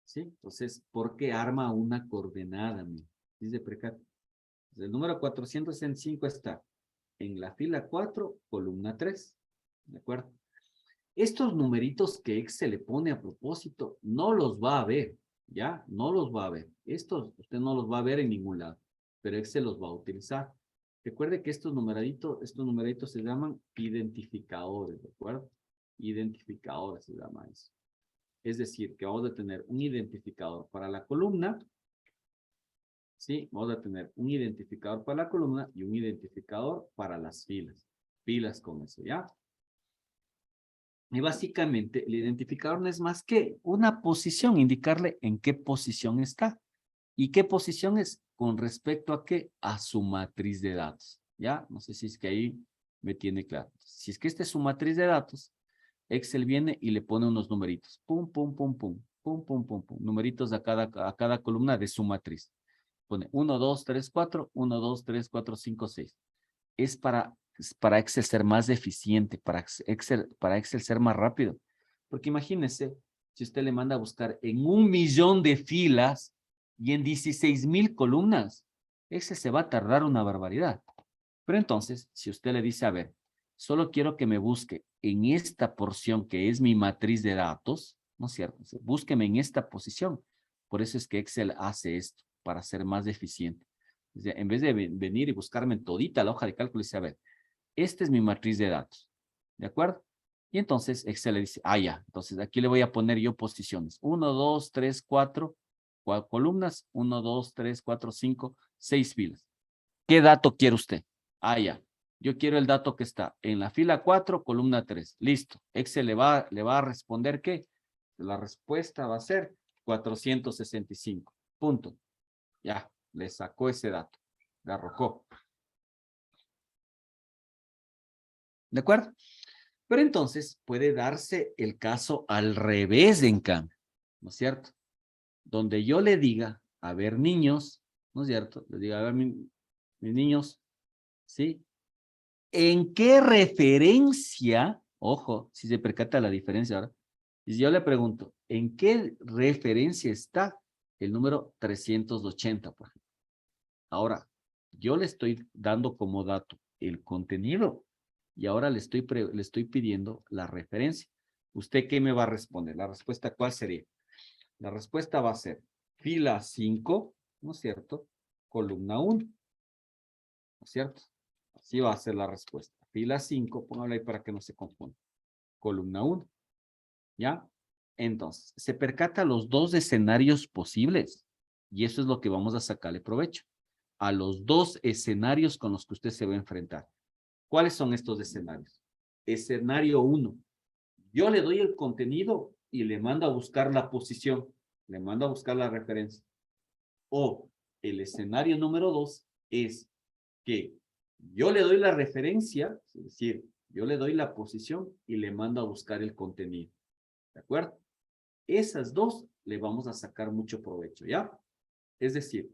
¿Sí? Entonces, ¿por qué arma una coordenada? Si se percata. Entonces, el número 465 está en la fila 4, columna 3. ¿De acuerdo? Estos numeritos que Excel le pone a propósito, no los va a ver, ¿ya? No los va a ver. Estos usted no los va a ver en ningún lado, pero Excel los va a utilizar. Recuerde que estos numeritos se llaman identificadores, ¿de acuerdo? Identificadores se llama eso. Es decir, que vamos a tener un identificador para la columna, ¿sí? Vamos a tener un identificador para la columna y un identificador para las filas. Filas con eso, ¿ya? Y básicamente el identificador no es más que una posición, indicarle en qué posición está. ¿Y qué posición es? Con respecto a qué? A su matriz de datos. ¿Ya? No sé si es que ahí me tiene claro. Si es que esta es su matriz de datos, Excel viene y le pone unos numeritos. Pum, pum, pum, pum. Pum, pum, pum, pum. Numeritos a cada columna de su matriz. Pone 1, 2, 3, 4, 1, 2, 3, 4, 5, 6. Es para Excel ser más eficiente, para Excel ser más rápido. Porque imagínese, si usted le manda a buscar en 1.000.000 de filas y en 16.000 columnas, Excel se va a tardar una barbaridad. Pero entonces, si usted le dice, a ver, solo quiero que me busque en esta porción que es mi matriz de datos, ¿no es cierto? Búsqueme en esta posición. Por eso es que Excel hace esto, para ser más eficiente. O sea, en vez de venir y buscarme en todita la hoja de cálculo, dice, a ver, esta es mi matriz de datos, ¿de acuerdo? Y entonces Excel le dice, ya, entonces aquí le voy a poner yo posiciones. 1, 2, 3, 4 columnas, 1, 2, 3, 4, 5, 6 filas. ¿Qué dato quiere usted? Ya, yo quiero el dato que está en la fila 4, columna 3. Listo. Excel le va a responder ¿qué? La respuesta va a ser 465. Punto. Ya, le sacó ese dato. Le arrojó. ¿De acuerdo? Pero entonces puede darse el caso al revés, en cambio, ¿no es cierto? Donde yo le diga, a ver, niños, ¿no es cierto? Le diga, a ver, mis niños, ¿sí? ¿En qué referencia, ojo, si se percata la diferencia ahora, y si yo le pregunto, ¿en qué referencia está el número 380, por ejemplo? Ahora, yo le estoy dando como dato el contenido y ahora le estoy pidiendo la referencia. ¿Usted qué me va a responder? La respuesta, ¿cuál sería? La respuesta va a ser fila 5, ¿no es cierto? Columna 1, ¿no es cierto? Así va a ser la respuesta. Fila 5, póngalo ahí para que no se confunda. Columna 1, ¿ya? Entonces, se percata los dos escenarios posibles y eso es lo que vamos a sacarle provecho. A los dos escenarios con los que usted se va a enfrentar. ¿Cuáles son estos escenarios? Escenario 1. Yo le doy el contenido y le mando a buscar la posición. Le mando a buscar la referencia. O el escenario número 2 es que yo le doy la referencia, es decir, yo le doy la posición y le mando a buscar el contenido. ¿De acuerdo? Esas dos le vamos a sacar mucho provecho, ¿ya? Es decir,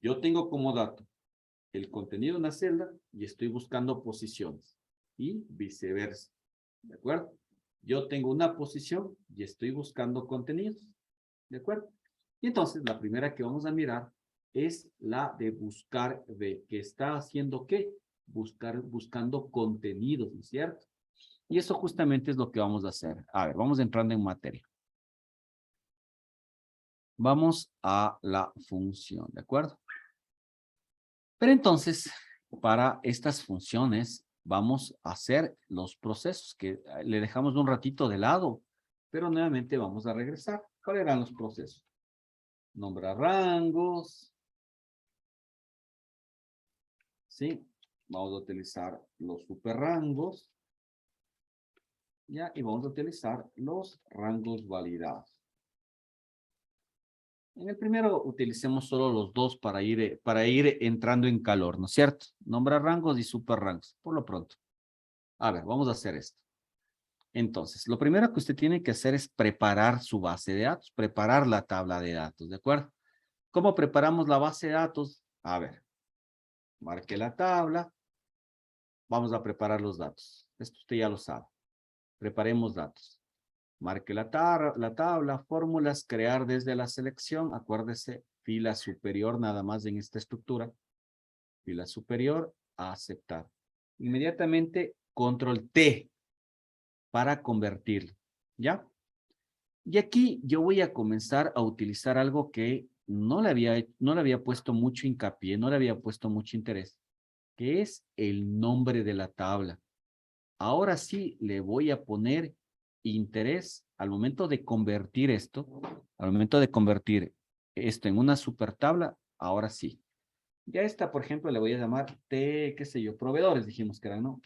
yo tengo como dato el contenido en la celda y estoy buscando posiciones y viceversa, ¿de acuerdo? Yo tengo una posición y estoy buscando contenidos, ¿de acuerdo? Y entonces la primera que vamos a mirar es la de buscar B, que está haciendo ¿qué? Buscando contenidos, ¿no es cierto? Y eso justamente es lo que vamos a hacer. A ver, vamos entrando en materia. Vamos a la función, ¿de acuerdo? Pero entonces, para estas funciones, vamos a hacer los procesos que le dejamos un ratito de lado, pero nuevamente vamos a regresar. ¿Cuáles eran los procesos? Nombrar rangos. ¿Sí? Vamos a utilizar los superrangos. ¿Ya? Y vamos a utilizar los rangos validados. En el primero utilicemos solo los dos para ir entrando en calor, ¿no es cierto? Nombrar rangos y superrangos, por lo pronto. A ver, vamos a hacer esto. Entonces, lo primero que usted tiene que hacer es preparar su base de datos, preparar la tabla de datos, ¿de acuerdo? ¿Cómo preparamos la base de datos? A ver, marque la tabla. Vamos a preparar los datos. Esto usted ya lo sabe. Preparemos datos. Marque la tabla, fórmulas, crear desde la selección. Acuérdese, fila superior nada más en esta estructura. Fila superior, aceptar. Inmediatamente, control T para convertirlo. ¿Ya? Y aquí yo voy a comenzar a utilizar algo que no le había puesto mucho hincapié, no le había puesto mucho interés, que es el nombre de la tabla. Ahora sí le voy a poner interés al momento de convertir esto, al momento de convertir esto en una super tabla, ahora sí. Ya esta, por ejemplo, le voy a llamar qué sé yo, proveedores, dijimos que eran, ¿no?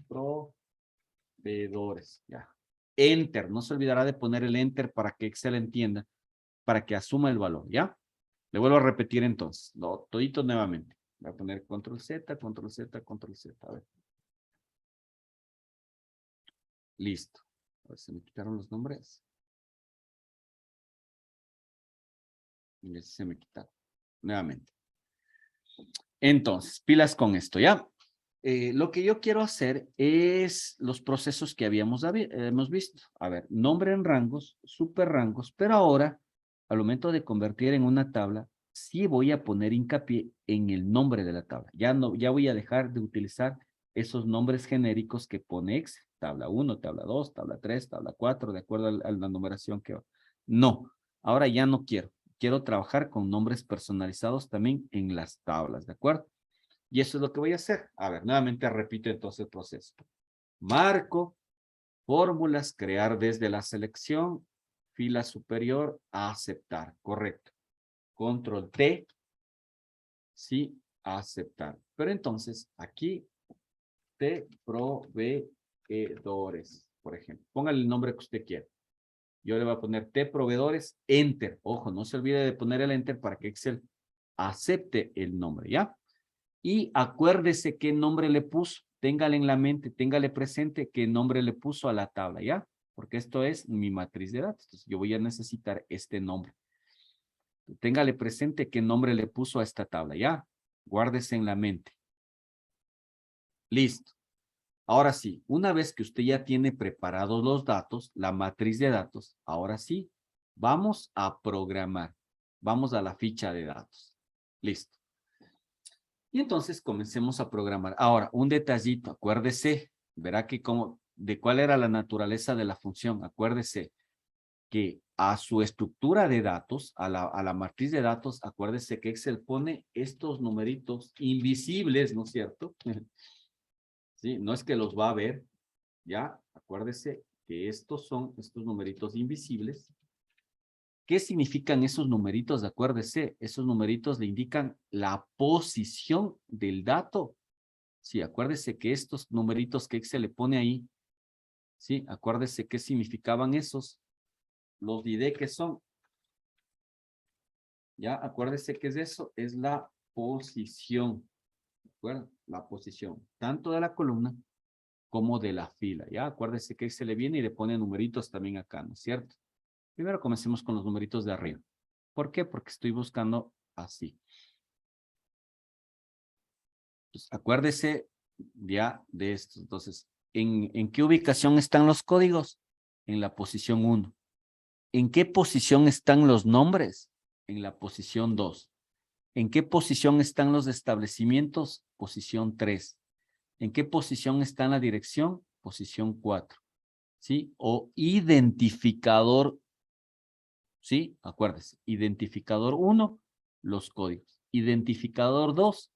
Proveedores, ya. Enter, no se olvidará de poner el enter para que Excel entienda, para que asuma el valor, ¿ya? Le vuelvo a repetir entonces, todito nuevamente. Voy a poner control Z, control Z, control Z, a ver. Listo. A ver, se me quitaron los nombres. Y se me quitaron. Nuevamente. Entonces, pilas con esto, ¿ya? Lo que yo quiero hacer es los procesos que hemos visto. A ver, nombre en rangos, superrangos, pero ahora, al momento de convertir en una tabla, sí voy a poner hincapié en el nombre de la tabla. Ya voy a dejar de utilizar esos nombres genéricos que pone Excel. Tabla 1, tabla 2, tabla 3, tabla 4, de acuerdo a la numeración que va. No, ahora ya no quiero. Quiero trabajar con nombres personalizados también en las tablas, ¿de acuerdo? Y eso es lo que voy a hacer. A ver, nuevamente repito entonces el proceso. Marco, fórmulas, crear desde la selección, fila superior, aceptar. Correcto. Control T, sí, aceptar. Pero entonces, aquí, T proveedores, por ejemplo. Póngale el nombre que usted quiera. Yo le voy a poner T proveedores, enter. Ojo, no se olvide de poner el enter para que Excel acepte el nombre, ¿ya? Y acuérdese qué nombre le puso. Téngale en la mente, téngale presente qué nombre le puso a la tabla, ¿ya? Porque esto es mi matriz de datos. Entonces, yo voy a necesitar este nombre. Téngale presente qué nombre le puso a esta tabla, ¿ya? Guárdese en la mente. Listo. Ahora sí, una vez que usted ya tiene preparados los datos, la matriz de datos, ahora sí, vamos a programar. Vamos a la ficha de datos. Listo. Y entonces comencemos a programar. Ahora, un detallito, acuérdese, verá que de cuál era la naturaleza de la función. Acuérdese que a su estructura de datos, a la matriz de datos, acuérdese que Excel pone estos numeritos invisibles, ¿no es cierto? Sí, no es que los va a ver, ¿ya? Acuérdese que estos son estos numeritos invisibles. ¿Qué significan esos numeritos? Acuérdese, esos numeritos le indican la posición del dato. Sí, acuérdese que estos numeritos que Excel le pone ahí, sí, acuérdese qué significaban esos. Los diré que son. Ya, acuérdese que es eso, es la posición. ¿De acuerdo? La posición, tanto de la columna como de la fila. Ya, acuérdese que Excel le viene y le pone numeritos también acá, ¿no es cierto? Primero comencemos con los numeritos de arriba. ¿Por qué? Porque estoy buscando así. Pues acuérdese ya de esto. Entonces, ¿en qué ubicación están los códigos? En la posición 1. ¿En qué posición están los nombres? En la posición 2. ¿En qué posición están los establecimientos? Posición 3. ¿En qué posición está la dirección? Posición 4. ¿Sí? O identificador, ¿sí? Acuérdese, identificador 1, los códigos. Identificador 2,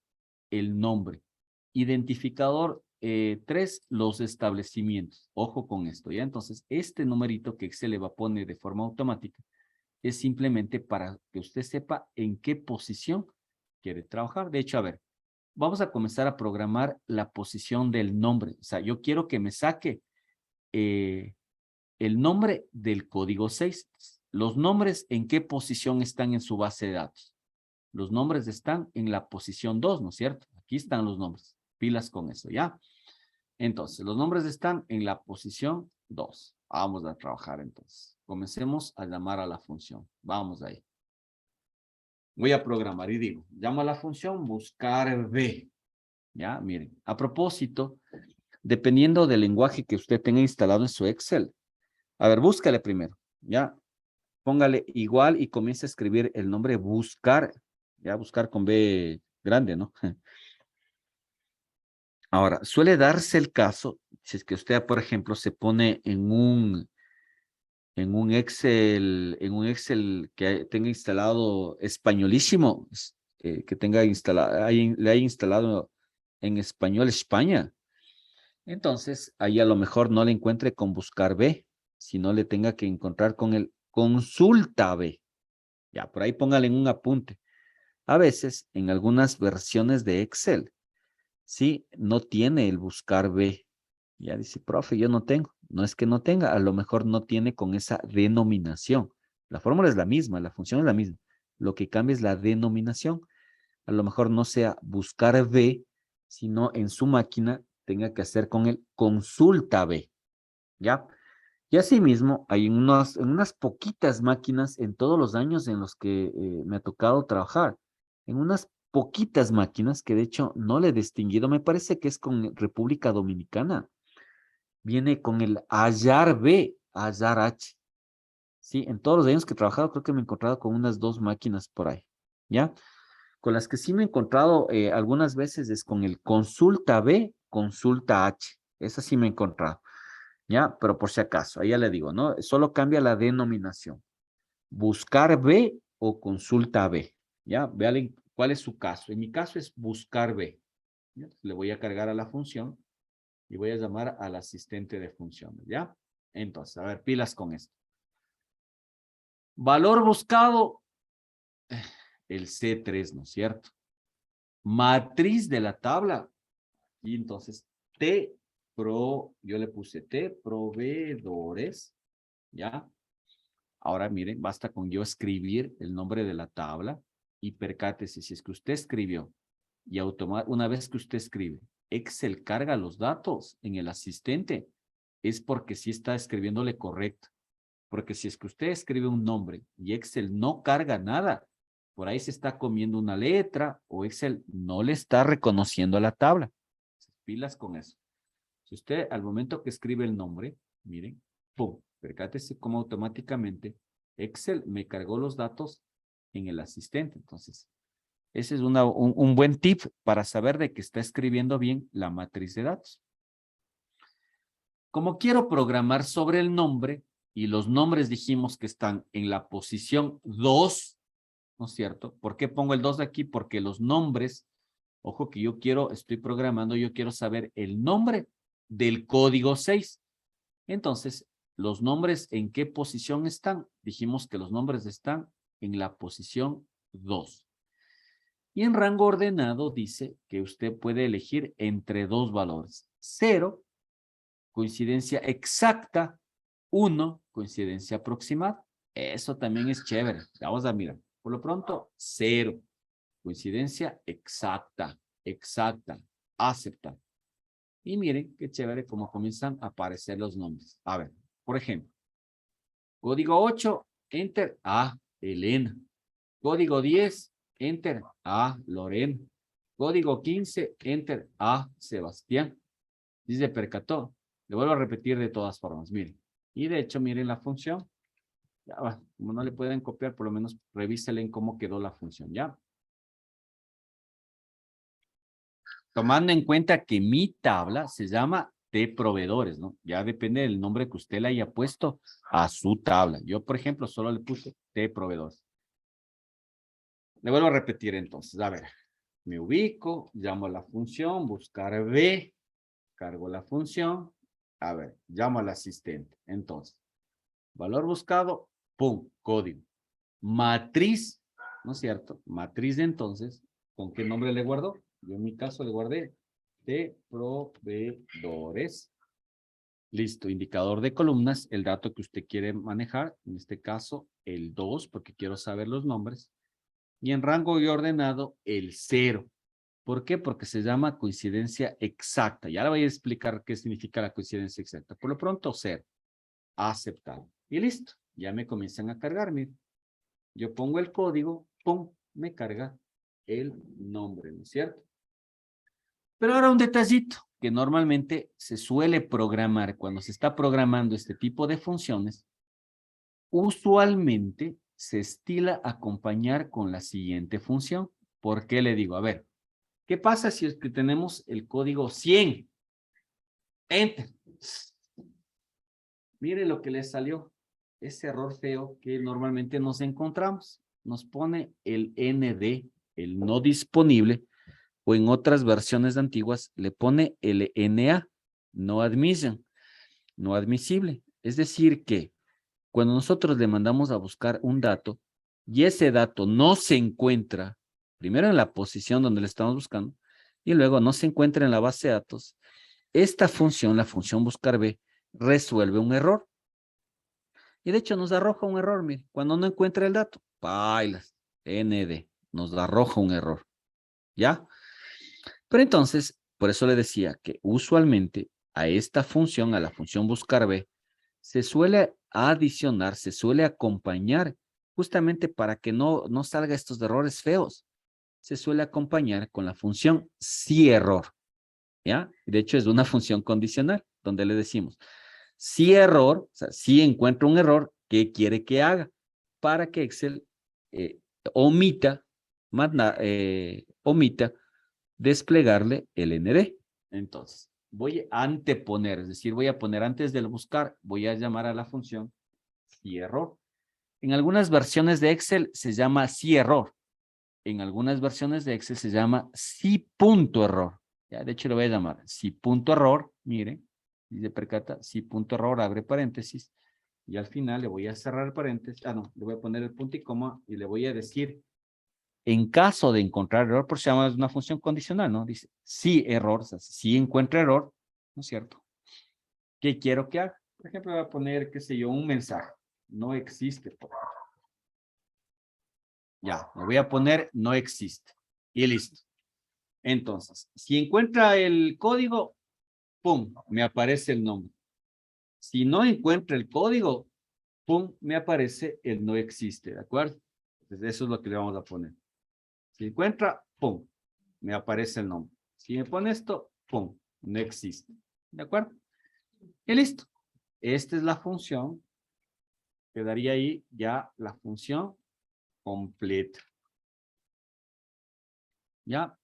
el nombre. Identificador 3, los establecimientos. Ojo con esto, ¿ya? Entonces, este numerito que Excel le va a poner de forma automática es simplemente para que usted sepa en qué posición quiere trabajar. De hecho, a ver, vamos a comenzar a programar la posición del nombre. O sea, yo quiero que me saque el nombre del código 6. Los nombres, ¿en qué posición están en su base de datos? Los nombres están en la posición 2, ¿no es cierto? Aquí están los nombres. Pilas con eso, ¿ya? Entonces, los nombres están en la posición 2. Vamos a trabajar entonces. Comencemos a llamar a la función. Vamos ahí. Voy a programar y digo, llamo a la función buscar B. Ya, miren. A propósito, dependiendo del lenguaje que usted tenga instalado en su Excel. A ver, búscale primero. Ya, póngale igual y comience a escribir el nombre buscar. Ya, buscar con B grande, ¿no? Ahora, suele darse el caso, si es que usted, por ejemplo, se pone en un Excel que tenga instalado españolísimo, que tenga instalado, le haya instalado en español España. Entonces, ahí a lo mejor no le encuentre con buscar B, sino le tenga que encontrar con el consulta B. Ya, por ahí póngale en un apunte. A veces, en algunas versiones de Excel, sí, no tiene el buscar B. Ya dice, profe, yo no tengo. No es que no tenga, a lo mejor no tiene con esa denominación. La fórmula es la misma, la función es la misma. Lo que cambia es la denominación. A lo mejor no sea buscar B, sino en su máquina tenga que hacer con el consulta B. ¿Ya? Y asimismo, hay en unas poquitas máquinas en todos los años en los que me ha tocado trabajar, en unas poquitas máquinas que de hecho no le he distinguido, me parece que es con República Dominicana, viene con el Hallar B, Hallar H. Sí, en todos los años que he trabajado creo que me he encontrado con unas 2 máquinas por ahí, ¿ya? Con las que sí me he encontrado algunas veces es con el Consulta B, Consulta H. Esa sí me he encontrado. ¿Ya? Pero por si acaso, ahí ya le digo, ¿no? Solo cambia la denominación. Buscar B o consulta B, ¿ya? Vean cuál es su caso. En mi caso es buscar B. ¿Ya? Le voy a cargar a la función y voy a llamar al asistente de funciones, ¿ya? Entonces, a ver, pilas con esto. Valor buscado, el C3, ¿no es cierto? Matriz de la tabla. Y entonces, yo le puse T, proveedores, ¿ya? Ahora miren, basta con yo escribir el nombre de la tabla y percátese, si es que usted escribió y una vez que usted escribe, Excel carga los datos en el asistente, es porque sí está escribiéndole correcto. Porque si es que usted escribe un nombre y Excel no carga nada, por ahí se está comiendo una letra o Excel no le está reconociendo la tabla. Pilas con eso. Si usted al momento que escribe el nombre, miren, ¡pum! Percátese cómo automáticamente Excel me cargó los datos en el asistente. Entonces, ese es un buen tip para saber de que está escribiendo bien la matriz de datos. Como quiero programar sobre el nombre, y los nombres dijimos que están en la posición 2, ¿no es cierto? ¿Por qué pongo el 2 de aquí? Porque los nombres, ojo que estoy programando, yo quiero saber el nombre del código 6. Entonces, los nombres, ¿en qué posición están? Dijimos que los nombres están en la posición 2. Y en rango ordenado dice que usted puede elegir entre 2 valores. 0, coincidencia exacta. 1, coincidencia aproximada. Eso también es chévere. Vamos a mirar. Por lo pronto, 0, coincidencia exacta. Exacta. Aceptar. Y miren qué chévere cómo comienzan a aparecer los nombres. A ver, por ejemplo, código 8, enter, Elena. Código 10, enter, Lorena. Código 15, enter, Sebastián. Dice percató. Le vuelvo a repetir de todas formas, miren. Y de hecho, miren la función. Ya va, como no le pueden copiar, por lo menos revíselen cómo quedó la función, ¿ya? tomando en cuenta que mi tabla se llama de proveedores, ¿no? Ya depende del nombre que usted le haya puesto a su tabla. Yo, por ejemplo, solo le puse de proveedores. Le vuelvo a repetir entonces. A ver, me ubico, llamo a la función, buscar B, cargo la función. A ver, llamo al asistente. Entonces, valor buscado, pum, código. Matriz, ¿no es cierto? Matriz de entonces, ¿con qué nombre le guardo? Yo en mi caso le guardé de proveedores. Listo, indicador de columnas, el dato que usted quiere manejar, en este caso el 2, porque quiero saber los nombres. Y en rango y ordenado, el 0. ¿Por qué? Porque se llama coincidencia exacta. Ya le voy a explicar qué significa la coincidencia exacta. Por lo pronto, 0. Aceptado. Y listo. Ya me comienzan a cargar, miren. Yo pongo el código, pum, me carga el nombre, ¿no es cierto? Pero ahora un detallito que normalmente se suele programar cuando se está programando este tipo de funciones, usualmente se estila acompañar con la siguiente función. ¿Por qué le digo? A ver, ¿qué pasa si es que tenemos el código 100? Enter. Mire lo que le salió. Ese error feo que normalmente nos encontramos. Nos pone el ND, el no disponible, o en otras versiones antiguas le pone el NA, no admission, no admisible. Es decir que cuando nosotros le mandamos a buscar un dato y ese dato no se encuentra, primero en la posición donde le estamos buscando y luego no se encuentra en la base de datos, esta función, la función buscar B, resuelve un error. Y de hecho nos arroja un error, mire, cuando no encuentra el dato, bailas, ND, nos arroja un error, ¿ya? Pero entonces, por eso le decía que usualmente a esta función, a la función buscar B, se suele adicionar, se suele acompañar, justamente para que no salga estos errores feos, se suele acompañar con la función si error, ¿ya? De hecho, es una función condicional, donde le decimos, si error, o sea, si encuentra un error, ¿qué quiere que haga? Para que Excel omita desplegarle el ND. Entonces, voy a anteponer, es decir, voy a poner antes del buscar, voy a llamar a la función si error. En algunas versiones de Excel se llama si error. En algunas versiones de Excel se llama si punto error. Ya, de hecho, lo voy a llamar si punto error. Mire, dice percata, si punto error, abre paréntesis. Y al final le voy a cerrar el paréntesis. Ah, no, le voy a poner el punto y coma y le voy a decir, en caso de encontrar error, por si se llama una función condicional, ¿no? Dice, si error, o sea, si encuentra error, ¿no es cierto? ¿Qué quiero que haga? Por ejemplo, voy a poner, qué sé yo, un mensaje. No existe, por ejemplo. Ya, le voy a poner no existe. Y listo. Entonces, si encuentra el código, pum, me aparece el nombre. Si no encuentra el código, pum, me aparece el no existe, ¿de acuerdo? Entonces, eso es lo que le vamos a poner. Si encuentra, pum, me aparece el nombre. Si me pone esto, pum, no existe. ¿De acuerdo? Y listo. Esta es la función. Quedaría ahí ya la función completa. Ya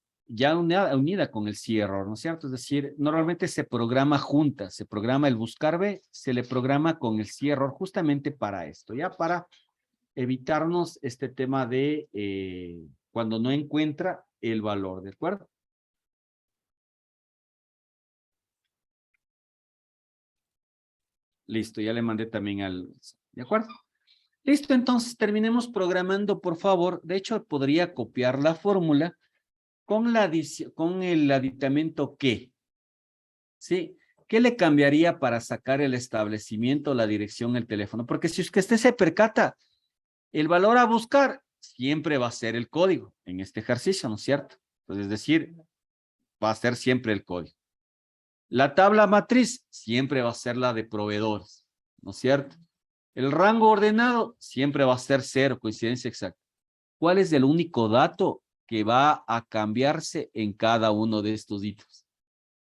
unida con el si error, ¿no es cierto? Es decir, normalmente se programa junta, se programa el buscar B, se le programa con el si error justamente para esto, ya para evitarnos este tema de cuando no encuentra el valor, ¿de acuerdo? Listo, ya le mandé también al... ¿De acuerdo? Listo, entonces terminemos programando, por favor. De hecho, podría copiar la fórmula con el aditamento que. ¿Sí? ¿Qué le cambiaría para sacar el establecimiento, la dirección, el teléfono? Porque si es que usted se percata, el valor a buscar siempre va a ser el código en este ejercicio, ¿no es cierto? Entonces, es decir, va a ser siempre el código. La tabla matriz siempre va a ser la de proveedores, ¿no es cierto? El rango ordenado siempre va a ser 0, coincidencia exacta. ¿Cuál es el único dato que va a cambiarse en cada uno de estos ítems?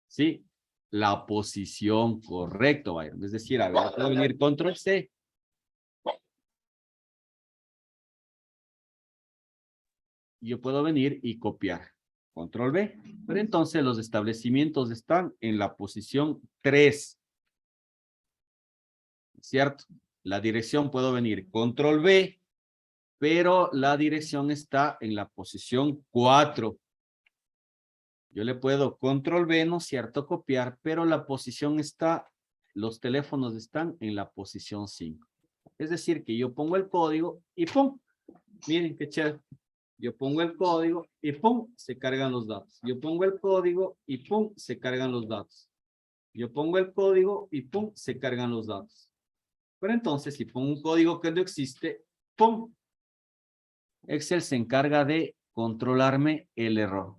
¿Sí? La posición, correcto, Byron. Es decir, a ver, puedo venir control C. Yo puedo venir y copiar. Control B. Pero entonces los establecimientos están en la posición 3. ¿Cierto? La dirección puedo venir Control B, pero la dirección está en la posición 4. Yo le puedo Control B, ¿no es cierto? Copiar, pero la posición está, los teléfonos están en la posición 5. Es decir, que yo pongo el código y ¡pum! Miren qué chévere. Yo pongo el código y ¡pum! Se cargan los datos. Yo pongo el código y ¡pum! Se cargan los datos. Yo pongo el código y ¡pum! Se cargan los datos. Pero entonces, si pongo un código que no existe, ¡pum! Excel se encarga de controlarme el error.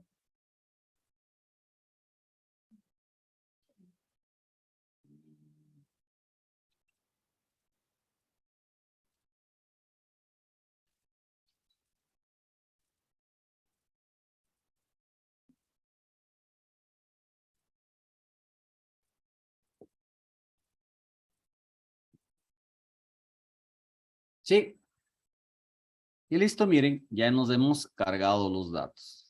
Sí. Y listo, miren, ya nos hemos cargado los datos.